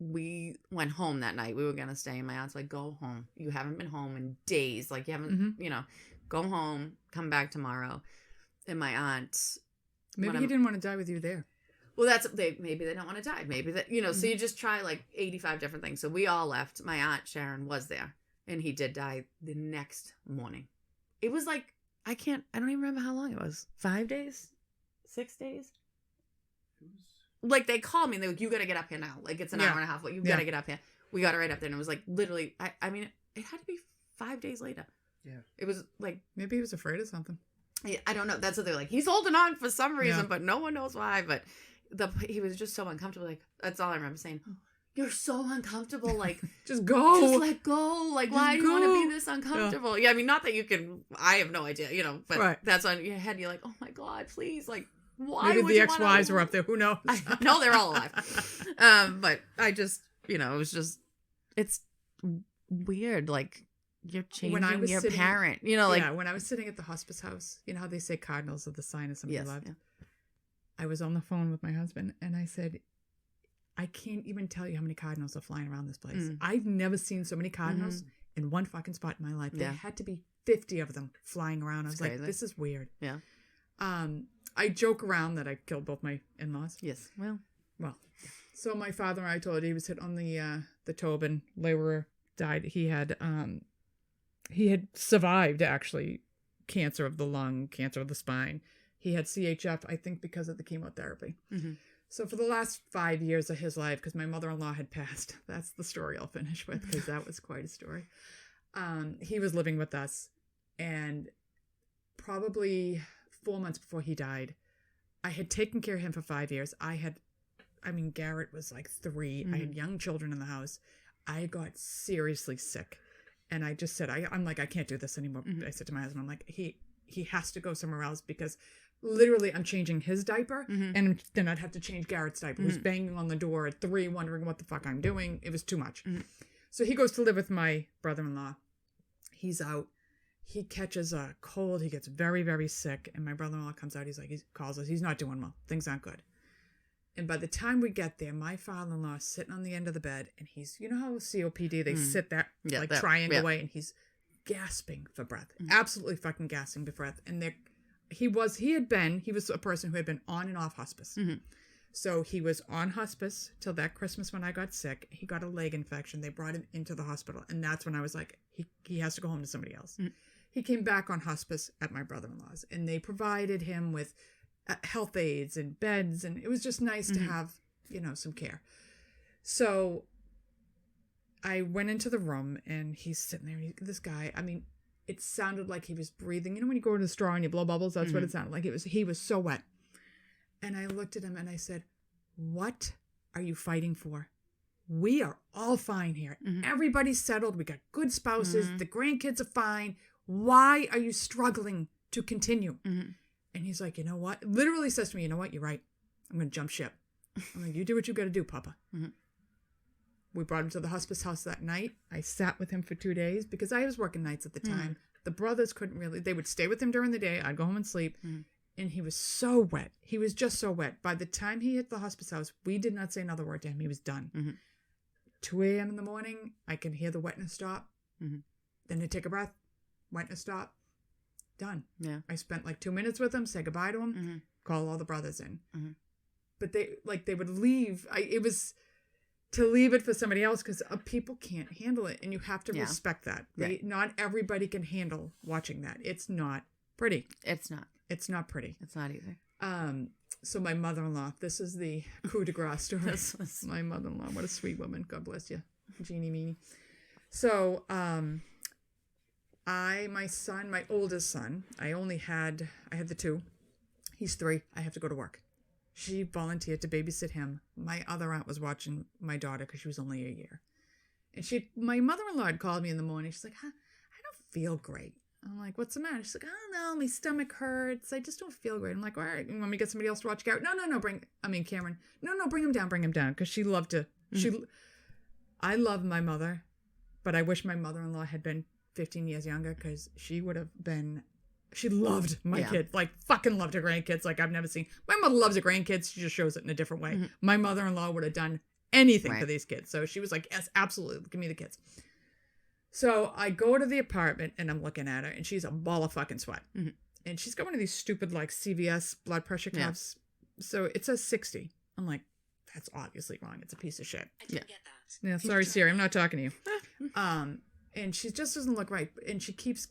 We went home that night. We were going to stay. And my aunt's like, go home. You haven't been home in days. Like, you haven't, go home, come back tomorrow. And my aunt. Maybe he didn't want to die with you there. Well, maybe they don't want to die. Maybe that, so you just try like 85 different things. So we all left. My aunt Sharon was there and he did die the next morning. It was like, I don't even remember how long it was. 5 days? 6 days? Like, they called me and they were like, you got to get up here now. Like, it's an hour and a half. Like, you got to get up here. We got it right up there. And it was like, literally, I mean, it had to be 5 days later. Yeah. It was like. Maybe he was afraid of something. I don't know. That's what they're like. He's holding on for some reason, but no one knows why. But he was just so uncomfortable. Like, that's all I remember saying. You're so uncomfortable. Like, just go. Just let go. Like, why do you want to be this uncomfortable? Yeah, I mean, not that you can. I have no idea, but that's on your head. You're like, oh my God, please. Like, why maybe would the ex-wives were up there. Who knows? No, they're all alive. But I just, it was just, it's weird. Like, You're changing your parent. You know, like... Yeah, when I was sitting at the hospice house, you know how they say cardinals are the sign of somebody loved? Yeah. I was on the phone with my husband, and I said, I can't even tell you how many cardinals are flying around this place. I've never seen so many cardinals in one fucking spot in my life. There had to be 50 of them flying around. I was like, this is weird. Yeah. I joke around that I killed both my in-laws. Yes. Well. So my father and I told you he was hit on the Tobin. Laborer died. He had survived, actually, cancer of the lung, cancer of the spine. He had CHF, I think, because of the chemotherapy. So for the last 5 years of his life, because my mother-in-law had passed, that's the story I'll finish with, because that was quite a story. He was living with us, and probably 4 months before he died, I had taken care of him for 5 years. Garrett was like 3. I had young children in the house. I got seriously sick. And I just said, I'm like, I can't do this anymore. I said to my husband, I'm like, he has to go somewhere else, because literally I'm changing his diaper and then I'd have to change Garrett's diaper, who's banging on the door at 3, wondering what the fuck I'm doing. It was too much. So he goes to live with my brother-in-law. He's out. He catches a cold. He gets very, very sick. And my brother-in-law comes out. He's like, he calls us. He's not doing well. Things aren't good. And by the time we get there, my father-in-law is sitting on the end of the bed, and he's, you know how COPD, they sit there, triangle way, and he's gasping for breath. Absolutely fucking gasping for breath. And he was a person who had been on and off hospice. So he was on hospice till that Christmas when I got sick. He got a leg infection. They brought him into the hospital. And that's when I was like, he has to go home to somebody else. He came back on hospice at my brother-in-law's, and they provided him with health aides and beds, and it was just nice to have, some care. So I went into the room, and he's sitting there. This guy, it sounded like he was breathing. You know when you go to the straw and you blow bubbles? That's what it sounded like. He was so wet. And I looked at him and I said, what are you fighting for? We are all fine here. Everybody's settled. We got good spouses. The grandkids are fine. Why are you struggling to continue? And he's like, you know what? Literally says to me, you know what? You're right. I'm going to jump ship. I'm like, you do what you got to do, Papa. We brought him to the hospice house that night. I sat with him for 2 days because I was working nights at the time. The brothers couldn't really, they would stay with him during the day. I'd go home and sleep. And he was so wet. He was just so wet. By the time he hit the hospice house, we did not say another word to him. He was done. 2 a.m. in the morning, I can hear the wetness stop. Then they take a breath. Wetness stop. Done. Yeah. I spent like 2 minutes with him, say goodbye to him, call all the brothers in. But they would leave. It was to leave it for somebody else because people can't handle it. And you have to respect that. Not everybody can handle watching that. It's not pretty. It's not. It's not pretty. It's not either. So my mother-in-law, this is the coup de grace story. My mother-in-law, what a sweet woman. God bless you. Jeannie Meanie. So, my oldest son, I had the 2. He's 3. I have to go to work. She volunteered to babysit him. My other aunt was watching my daughter because she was only a year. And my mother-in-law had called me in the morning. She's like, I don't feel great. I'm like, what's the matter? She's like, I don't know, my stomach hurts. I just don't feel great. I'm like, all right, you want me to get somebody else to watch Garrett? No, Cameron. No, bring him down. Because she loved to, I love my mother, but I wish my mother-in-law had been 15 years younger because she would have been, she loved my kids, like fucking loved her grandkids like I've never seen. My mother loves her grandkids. She just shows it in a different way. My mother-in-law would have done anything for these kids. So she was like, yes, absolutely. Give me the kids. So I go to the apartment and I'm looking at her and she's a ball of fucking sweat. And she's got one of these stupid like CVS blood pressure cuffs. So it says 60. I'm like, that's obviously wrong. It's a piece of shit. I didn't get that. Yeah, sorry, Siri. I'm not talking to you. And she just doesn't look right. And she keeps,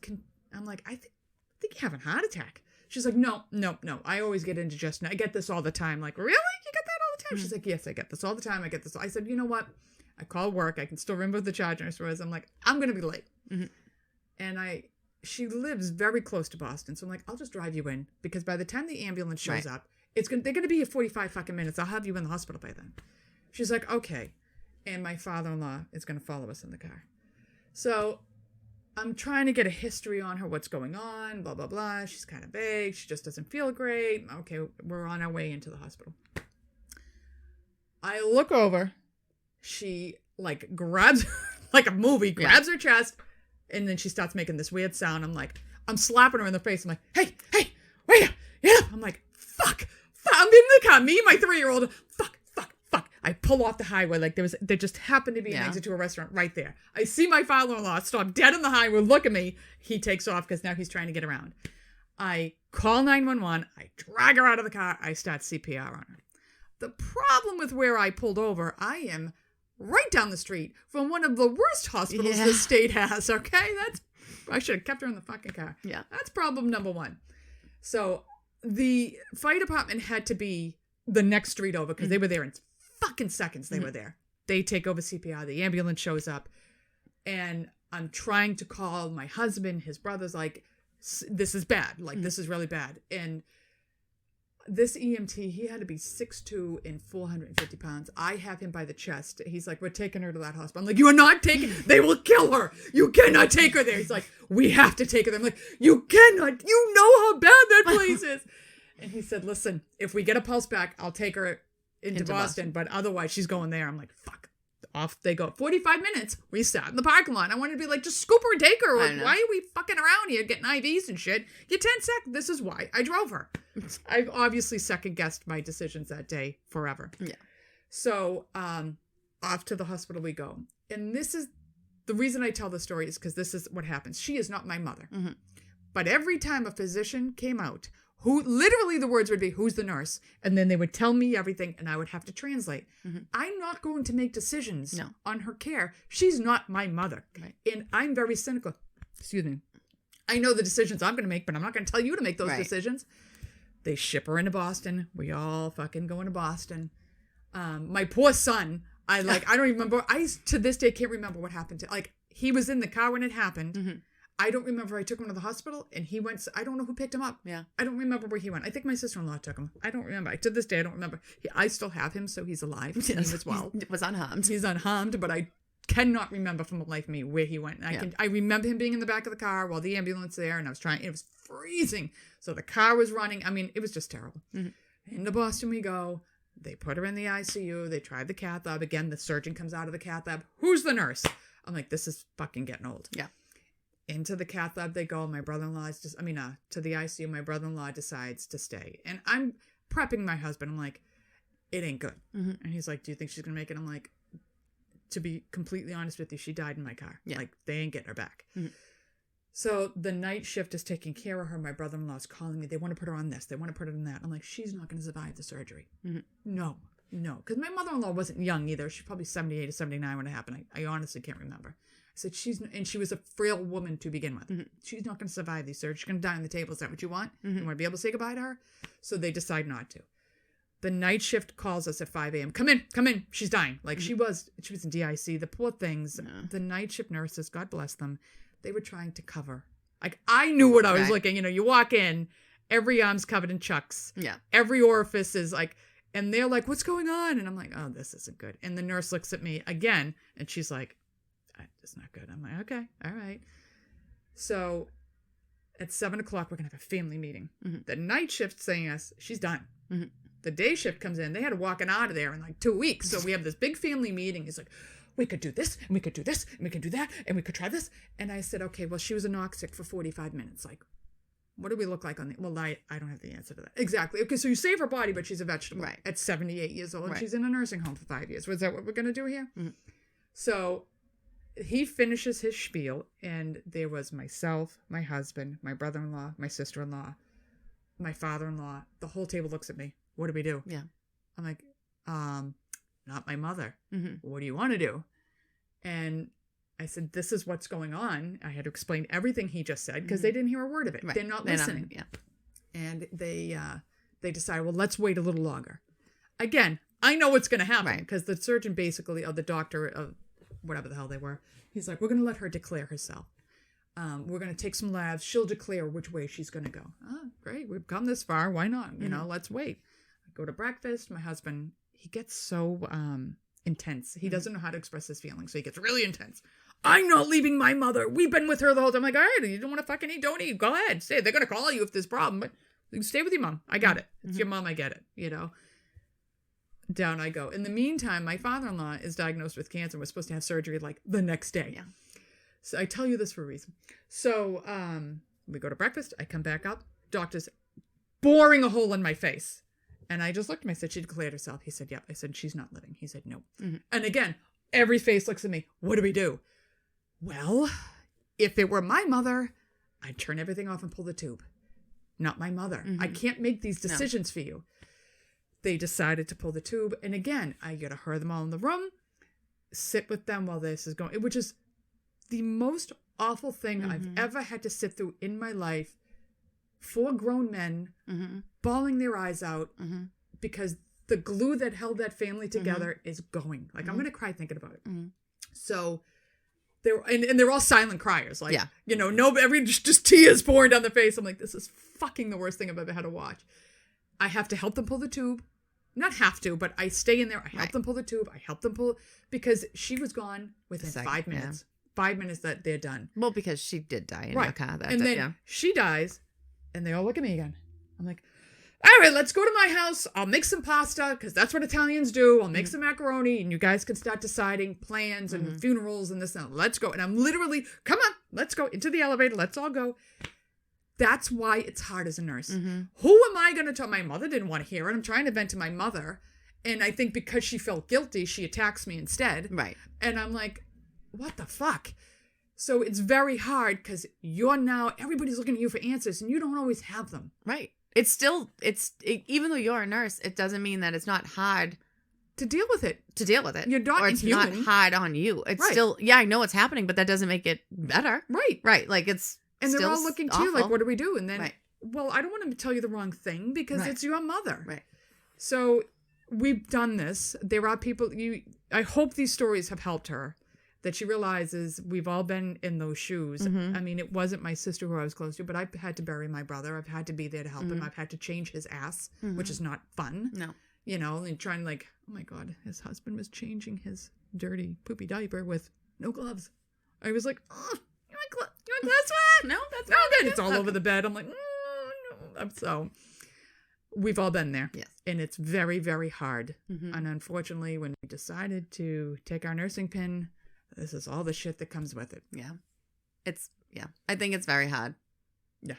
I'm like, I think you have a heart attack. She's like, no. I always get indigestion. I get this all the time. Like, really? You get that all the time? She's like, yes, I get this all the time. I said, you know what? I call work. I can still remember the charge nurse was. I'm like, I'm going to be late. And she lives very close to Boston. So I'm like, I'll just drive you in. Because by the time the ambulance shows up, they're going to be here 45 fucking minutes. I'll have you in the hospital by then. She's like, okay. And my father-in-law is going to follow us in the car. So I'm trying to get a history on her, what's going on, blah, blah, blah. She's kind of vague. She just doesn't feel great. Okay, we're on our way into the hospital. I look over. She, like, grabs, like a movie, grabs her chest, And then she starts making this weird sound. I'm slapping her in the face. I'm like, hey, wait, yeah. I'm like, fuck. I'm in the car. Me and my 3-year-old. Fuck. I pull off the highway. Like there just happened to be an exit to a restaurant right there. I see my father-in-law stop dead in the highway. Look at me. He takes off because now he's trying to get around. I call 911. I drag her out of the car. I start CPR on her. The problem with where I pulled over, I am right down the street from one of the worst hospitals the state has, okay? I should have kept her in the fucking car. Yeah. That's problem number one. So the fire department had to be the next street over because they were there in fucking seconds. They were there. They take over CPR. The ambulance shows up. And I'm trying to call my husband. His brother's like, this is bad. Like, this is really bad. And this EMT, he had to be 6'2" and 450 pounds. I have him by the chest. He's like, we're taking her to that hospital. I'm like, you are not taking, they will kill her. You cannot take her there. He's like, we have to take her there. I'm like, you cannot, you know how bad that place is. And he said, listen, if we get a pulse back, I'll take her into Boston, but otherwise she's going there. I'm like, fuck. Off they go. 45 minutes. We sat in the parking lot. I wanted to be like, just scoop her and take her. Why are we fucking around here getting IVs and shit? Get 10 seconds. This is why I drove her. I obviously second guessed my decisions that day forever. Yeah. So off to the hospital we go. And this is the reason I tell the story is because this is what happens. She is not my mother. Mm-hmm. But every time a physician came out, who literally the words would be, who's the nurse? And then they would tell me everything and I would have to translate. Mm-hmm. I'm not going to make decisions on her care. She's not my mother. Right. And I'm very cynical. Excuse me. I know the decisions I'm going to make, but I'm not going to tell you to make those decisions. They ship her into Boston. We all fucking go into Boston. My poor son, I don't remember. I, to this day, can't remember what happened to, he was in the car when it happened. Mm-hmm. I don't remember. I took him to the hospital and he went. I don't know who picked him up. Yeah. I don't remember where he went. I think my sister-in-law took him. I don't remember. To this day, I don't remember. I still have him, so he's alive. Yes. He as well. He was unharmed. He's unharmed, but I cannot remember from the life of me where he went. I remember him being in the back of the car while the ambulance there, and I was trying. It was freezing, so the car was running. I mean, it was just terrible. Mm-hmm. Into Boston we go. They put her in the ICU. They tried the cath lab again. The surgeon comes out of the cath lab. Who's the nurse? I'm like, this is fucking getting old. Yeah. Into the cath lab they go. My brother-in-law's to the ICU. My brother-in-law decides to stay. And I'm prepping my husband. I'm like, it ain't good. Mm-hmm. And he's like, do you think she's going to make it? I'm like, to be completely honest with you, she died in my car. Yeah. Like, they ain't getting her back. Mm-hmm. So the night shift is taking care of her. My brother-in-law's calling me. They want to put her on this. They want to put her on that. I'm like, she's not going to survive the surgery. Mm-hmm. No. Because my mother-in-law wasn't young either. She's probably 78 or 79 when it happened. I honestly can't remember. I said, she was a frail woman to begin with. Mm-hmm. She's not going to survive these surgeries. She's going to die on the table. Is that what you want? Mm-hmm. You want to be able to say goodbye to her? So they decide not to. The night shift calls us at 5 a.m. Come in. She's dying. Like she was in DIC. The poor things. Yeah. The night shift nurses, God bless them, they were trying to cover. Like I knew what I was looking. You walk in, every arm's covered in chucks. Yeah. Every orifice is and they're like, what's going on? And I'm like, oh, this isn't good. And the nurse looks at me again and she's like, it's not good. I'm like, okay, all right. So at 7:00, we're going to have a family meeting. Mm-hmm. The night shift's saying us, she's done. Mm-hmm. The day shift comes in. They had to walk out of there in 2 weeks. So we have this big family meeting. He's like, we could do this, and we could do this, and we could do that, and we could try this. And I said, okay, well, she was anoxic for 45 minutes. Like, what do we look like on the... Well, I don't have the answer to that. Exactly. Okay, so you save her body, but she's a vegetable. Right. At 78 years old, and she's in a nursing home for 5 years. Was that what we're going to do here? Mm-hmm. So... he finishes his spiel, and there was myself, my husband, my brother-in-law, my sister-in-law, my father-in-law. The whole table looks at me. What do we do? Yeah. I'm like, not my mother. Mm-hmm. What do you want to do? And I said, this is what's going on. I had to explain everything he just said because they didn't hear a word of it. Right. They're not listening. And they decided, well, let's wait a little longer. Again, I know what's going to happen because the surgeon basically, or the doctor of whatever the hell they were, he's like, we're going to let her declare herself. We're going to take some labs. She'll declare which way she's going to go. Oh, great. We've come this far. Why not? Let's wait. I go to breakfast. My husband, he gets so intense. He doesn't know how to express his feelings. So he gets really intense. I'm not leaving my mother. We've been with her the whole time. I'm like, all right, you don't want to fucking eat, don't eat. Go ahead. Stay. They're going to call you if there's a problem, but you stay with your mom. I got it. It's your mom. I get it. Down I go. In the meantime, my father-in-law is diagnosed with cancer. We're supposed to have surgery the next day. Yeah. So I tell you this for a reason. So we go to breakfast. I come back up. Doctor's boring a hole in my face. And I just looked at him. I said, she declared herself. He said, yep. I said, she's not living. He said, no. Mm-hmm. And again, every face looks at me. What do we do? Well, if it were my mother, I'd turn everything off and pull the tube. Not my mother. Mm-hmm. I can't make these decisions for you. They decided to pull the tube. And again, I got to herd them all in the room, sit with them while this is going, which is the most awful thing I've ever had to sit through in my life. 4 grown men bawling their eyes out because the glue that held that family together is going. Like, I'm going to cry thinking about it. So they're all silent criers. Like, you know, just tears pouring down their face. I'm like, this is fucking the worst thing I've ever had to watch. I have to help them pull the tube. Not have to, but I stay in there. I help them pull the tube. I help them pull, because she was gone within 5 minutes. 5 minutes that they're done. Well, because she did die in a car. And then she dies, and they all look at me again. I'm like, all right, let's go to my house. I'll make some pasta, because that's what Italians do. I'll make some macaroni, and you guys can start deciding plans and funerals and this and that. Let's go. And I'm literally, come on, let's go into the elevator. Let's all go. That's why it's hard as a nurse. Who am I going to tell? My mother didn't want to hear it. I'm trying to vent to my mother. And I think because she felt guilty, she attacks me instead. Right. And I'm like, what the fuck? So it's very hard, because everybody's looking at you for answers, and you don't always have them. Right. Even though you're a nurse, it doesn't mean that it's not hard to deal with it. You're not or it's inhuman. Not hard on you. It's still, I know it's happening, but that doesn't make it better. Right. Right. Like, it's and still they're all looking to you like, what do we do? And then, well, I don't want to tell you the wrong thing, because it's your mother. Right. So we've done this. There are people, I hope these stories have helped her, that she realizes we've all been in those shoes. I mean, it wasn't my sister who I was close to, but I've had to bury my brother. I've had to be there to help him. I've had to change his ass, which is not fun. No. You know, and trying like, oh my God, his husband was changing his dirty, poopy diaper with no gloves. I was like, oh, you want gloves for that? No, that's not good. It's all over the bed. I'm like, no. So we've all been there. Yes. And it's very, very hard. And unfortunately, when we decided to take our nursing pin, this is all the shit that comes with it. Yeah. I think it's very hard. Yeah.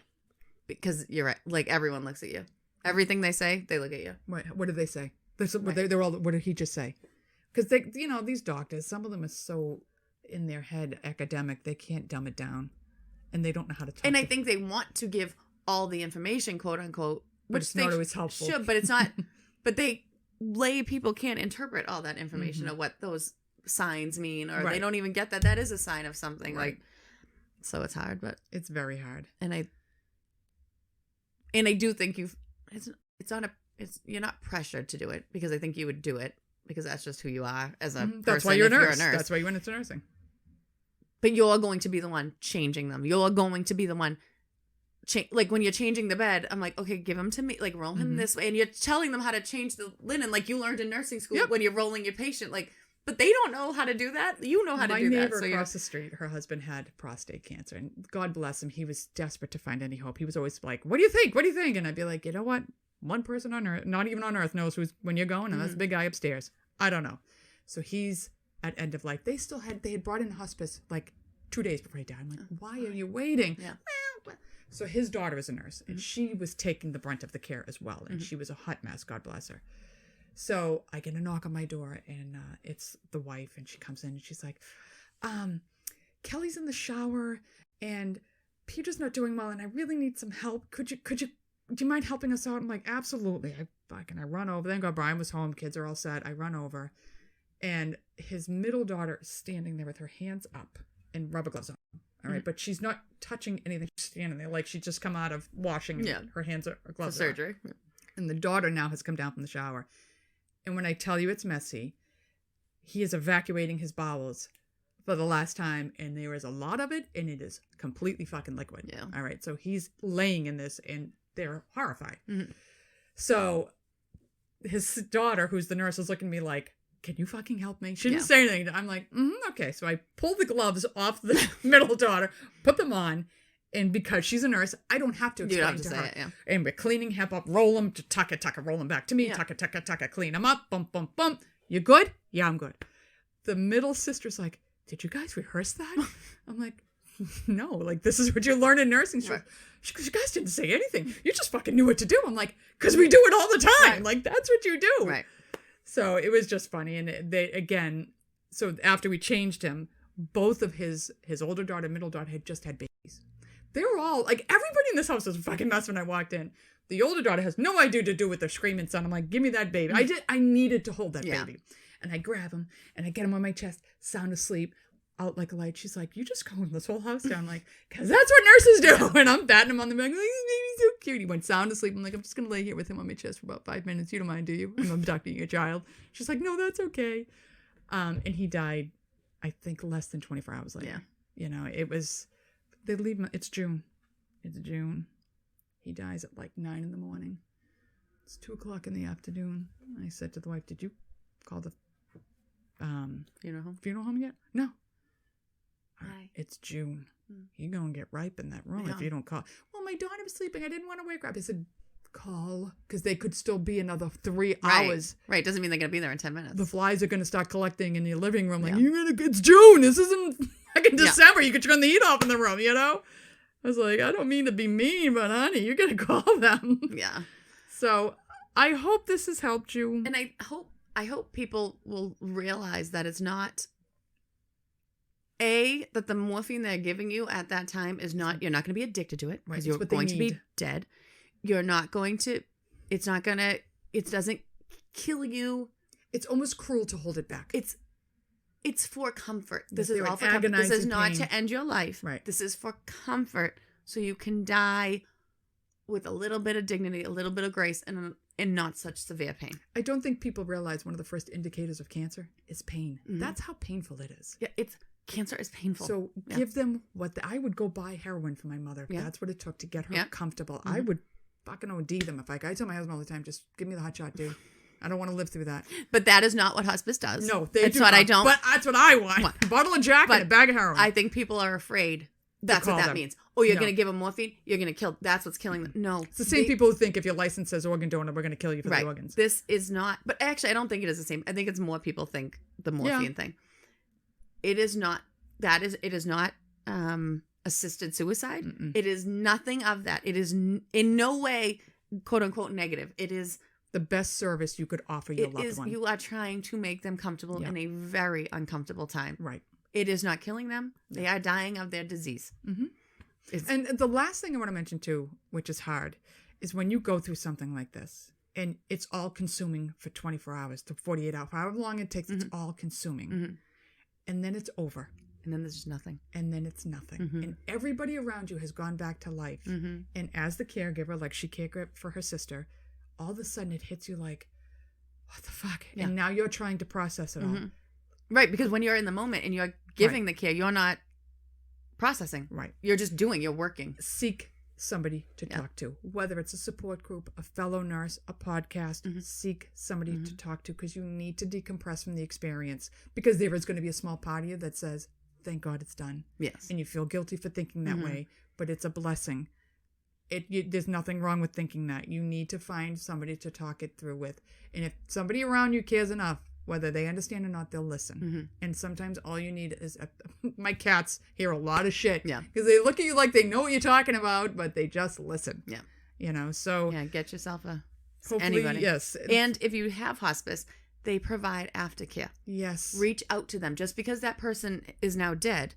Because you're right. Like, everyone looks at you. Everything they say, they look at you. What did they say? They're all, what did he just say? Because they, these doctors, some of them are so in their head academic, they can't dumb it down. And they don't know how to talk. And I think they want to give all the information, quote unquote. But it's not always helpful. Should, but it's not. But lay people can't interpret all that information of what those signs mean, or they don't even get that is a sign of something. Like, so it's hard, but it's very hard. And I do think you're not pressured to do it, because I think you would do it because that's just who you are as a person. That's why you're a nurse. That's why you went into nursing. But you're going to be the one changing them. You're going to be the one like, when you're changing the bed, I'm like, okay, give him to me, like, roll him this way, and you're telling them how to change the linen, like you learned in nursing school when you're rolling your patient, like. But they don't know how to do that. You know how to do that. My neighbor across the street, her husband had prostate cancer. And God bless him, he was desperate to find any hope. He was always like, what do you think? What do you think? And I'd be like, you know what? One person on earth, not even on earth, knows when you're going. And that's the big guy upstairs. I don't know. So he's at end of life. They had brought in hospice like 2 days before he died. I'm like, why are you waiting? Yeah. Well. So his daughter is a nurse. And she was taking the brunt of the care as well. And she was a hot mess. God bless her. So I get a knock on my door, and it's the wife, and she comes in, and she's like, Kelly's in the shower, and Peter's not doing well, and I really need some help. Do you mind helping us out? I'm like, absolutely. I run over. Thank God Brian was home. Kids are all set. I run over, and his middle daughter is standing there with her hands up and rubber gloves on. All right, but she's not touching anything. She's standing there like she'd just come out of washing. Yeah. Her hands are gloves. For surgery. And the daughter now has come down from the shower. And when I tell you it's messy, he is evacuating his bowels for the last time, and there is a lot of it, and it is completely fucking liquid. Yeah. All right. So he's laying in this, and they're horrified. So his daughter, who's the nurse, is looking at me like, can you fucking help me? She didn't say anything. I'm like, okay. So I pulled the gloves off the middle daughter, put them on. And because she's a nurse, I don't have to explain to her. It, yeah. And we're cleaning him up, roll him, to tuck it, roll him back to me, tuck it, clean him up, bump. You good? Yeah, I'm good. The middle sister's like, did you guys rehearse that? I'm like, no, like, this is what you learn in nursing. She goes, you guys didn't say anything. You just fucking knew what to do. I'm like, because we do it all the time. Right. Like, that's what you do. Right. So it was just funny. And they, again, so after we changed him, both of his older daughter, middle daughter had just had babies. They were all, like, everybody in this house was a fucking mess when I walked in. The older daughter has no idea to do with their screaming son. I'm like, give me that baby. I needed to hold that baby. And I grab him and I get him on my chest, sound asleep, out like a light. She's like, you just calling this whole house down? I'm like, because that's what nurses do. And I'm patting him on the back, like, this baby's so cute. He went sound asleep. I'm like, I'm just going to lay here with him on my chest for about 5 minutes. You don't mind, do you? I'm abducting your child. She's like, no, that's okay. And he died, I think, less than 24 hours later. Yeah. You know, it was, they leave him, it's June. It's June. He dies at like 9 a.m. It's 2:00 in the afternoon. I said to the wife, did you call the funeral home yet? No. Why? It's June. You're going to get ripe in that room if you don't call. Well, my daughter was sleeping. I didn't want to wake her up. I said, call, because they could still be another 3 hours. Right. Doesn't mean they're going to be there in 10 minutes. The flies are going to start collecting in your living room. Like, it's June. This isn't like in December. You could turn the heat off in the room, you know? I was like, I don't mean to be mean, but honey, you're going to call them. Yeah. So I hope this has helped you. And I hope people will realize that it's not that the morphine they're giving you at that time is not, you're not going to be addicted to it because you're going to be dead. You're not going to, it doesn't kill you. It's almost cruel to hold it back. It's for comfort. This is all for comfort. This is not to end your life. Right. This is for comfort so you can die with a little bit of dignity, a little bit of grace, and not such severe pain. I don't think people realize one of the first indicators of cancer is pain. Mm-hmm. That's how painful it is. Yeah, cancer is painful. So give them I would go buy heroin for my mother. Yeah. That's what it took to get her comfortable. Mm-hmm. I would fucking OD them I tell my husband all the time, just give me the hot shot, dude. I don't want to live through that. But that is not what hospice does. No, that's what I don't. But that's what I want. A bottle of Jack and a bag of heroin. I think people are afraid. That's what that means. Oh, you're going to give them morphine? You're going to kill. That's what's killing them. No. It's the same people who think if your license says organ donor, we're going to kill you for the organs. This is not. But actually, I don't think it is the same. I think it's more people think the morphine thing. It is not. It is not assisted suicide. Mm-mm. It is nothing of that. It is in no way, quote unquote, negative. It is the best service you could offer your loved one. You are trying to make them comfortable in a very uncomfortable time. Right. It is not killing them. They are dying of their disease. Mm-hmm. And the last thing I want to mention too, which is hard, is when you go through something like this and it's all consuming for 24 hours to 48 hours, however long it takes, it's all consuming. Mm-hmm. And then it's over. And then there's just nothing. And then it's nothing. Mm-hmm. And everybody around you has gone back to life. Mm-hmm. And as the caregiver, like she cared for her sister, all of a sudden it hits you like, what the fuck? Yeah. And now you're trying to process it all. Right, because when you're in the moment and you're giving the care, you're not processing. Right. You're just doing, you're working. Seek somebody to talk to, whether it's a support group, a fellow nurse, a podcast. Seek somebody to talk to, because you need to decompress from the experience, because there is going to be a small part of you that says, thank God it's done. Yes. And you feel guilty for thinking that way, but it's a blessing. There's nothing wrong with thinking that. You need to find somebody to talk it through with. And if somebody around you cares enough, whether they understand or not, they'll listen. And sometimes all you need is my cats hear a lot of shit. Yeah. Because they look at you like they know what you're talking about, but they just listen. Yeah. You know, so. Yeah, get yourself hopefully, anybody. Yes. And if you have hospice, they provide aftercare. Yes. Reach out to them. Just because that person is now dead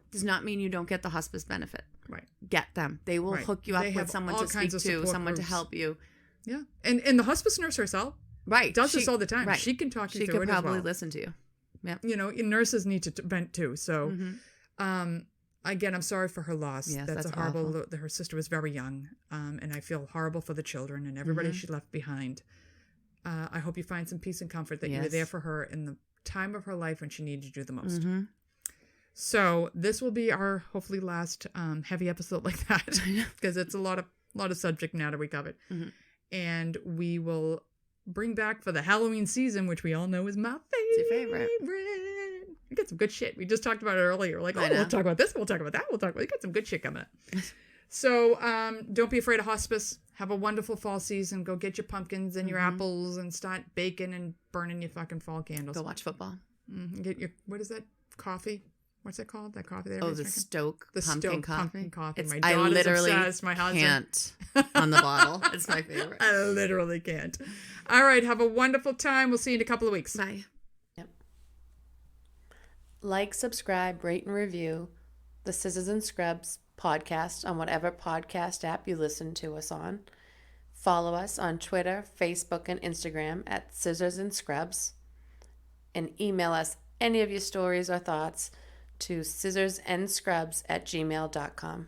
does not mean you don't get the hospice benefit. Right. Get them. They will hook you up with someone to speak to, someone to help you. Yeah. And the hospice nurse herself does this all the time. Right. She can talk you through it as well. She can probably listen to you. Yeah. You know, nurses need to vent too. So, again, I'm sorry for her loss. Yes, that's a horrible. Her sister was very young, and I feel horrible for the children and everybody she left behind. I hope you find some peace and comfort that you were there for her in the time of her life when she needed you the most. So this will be our hopefully last heavy episode like that, because it's a lot of subject matter we covered, and we will bring back for the Halloween season, which we all know is my favorite. We got some good shit. We just talked about it earlier. Like, we'll talk about this, we'll talk about that, we got some good shit coming up. So don't be afraid of hospice. Have a wonderful fall season. Go get your pumpkins and your apples and start baking and burning your fucking fall candles. Go watch football. Get your, what is that? coffee. What's it called? That coffee that Oh, everybody's the drinking? Stoke The pumpkin Stoke coffee. pumpkin coffee. It's, My I daughter's literally obsessed. My husband can't on the bottle. It's my favorite. I literally can't. All right. Have a wonderful time. We'll see you in a couple of weeks. Bye. Yep. Like, subscribe, rate, and review the Scissors and Scrubs podcast on whatever podcast app you listen to us on. Follow us on Twitter, Facebook, and Instagram at Scissors and Scrubs. And email us any of your stories or thoughts to scissorsnscrubs@gmail.com.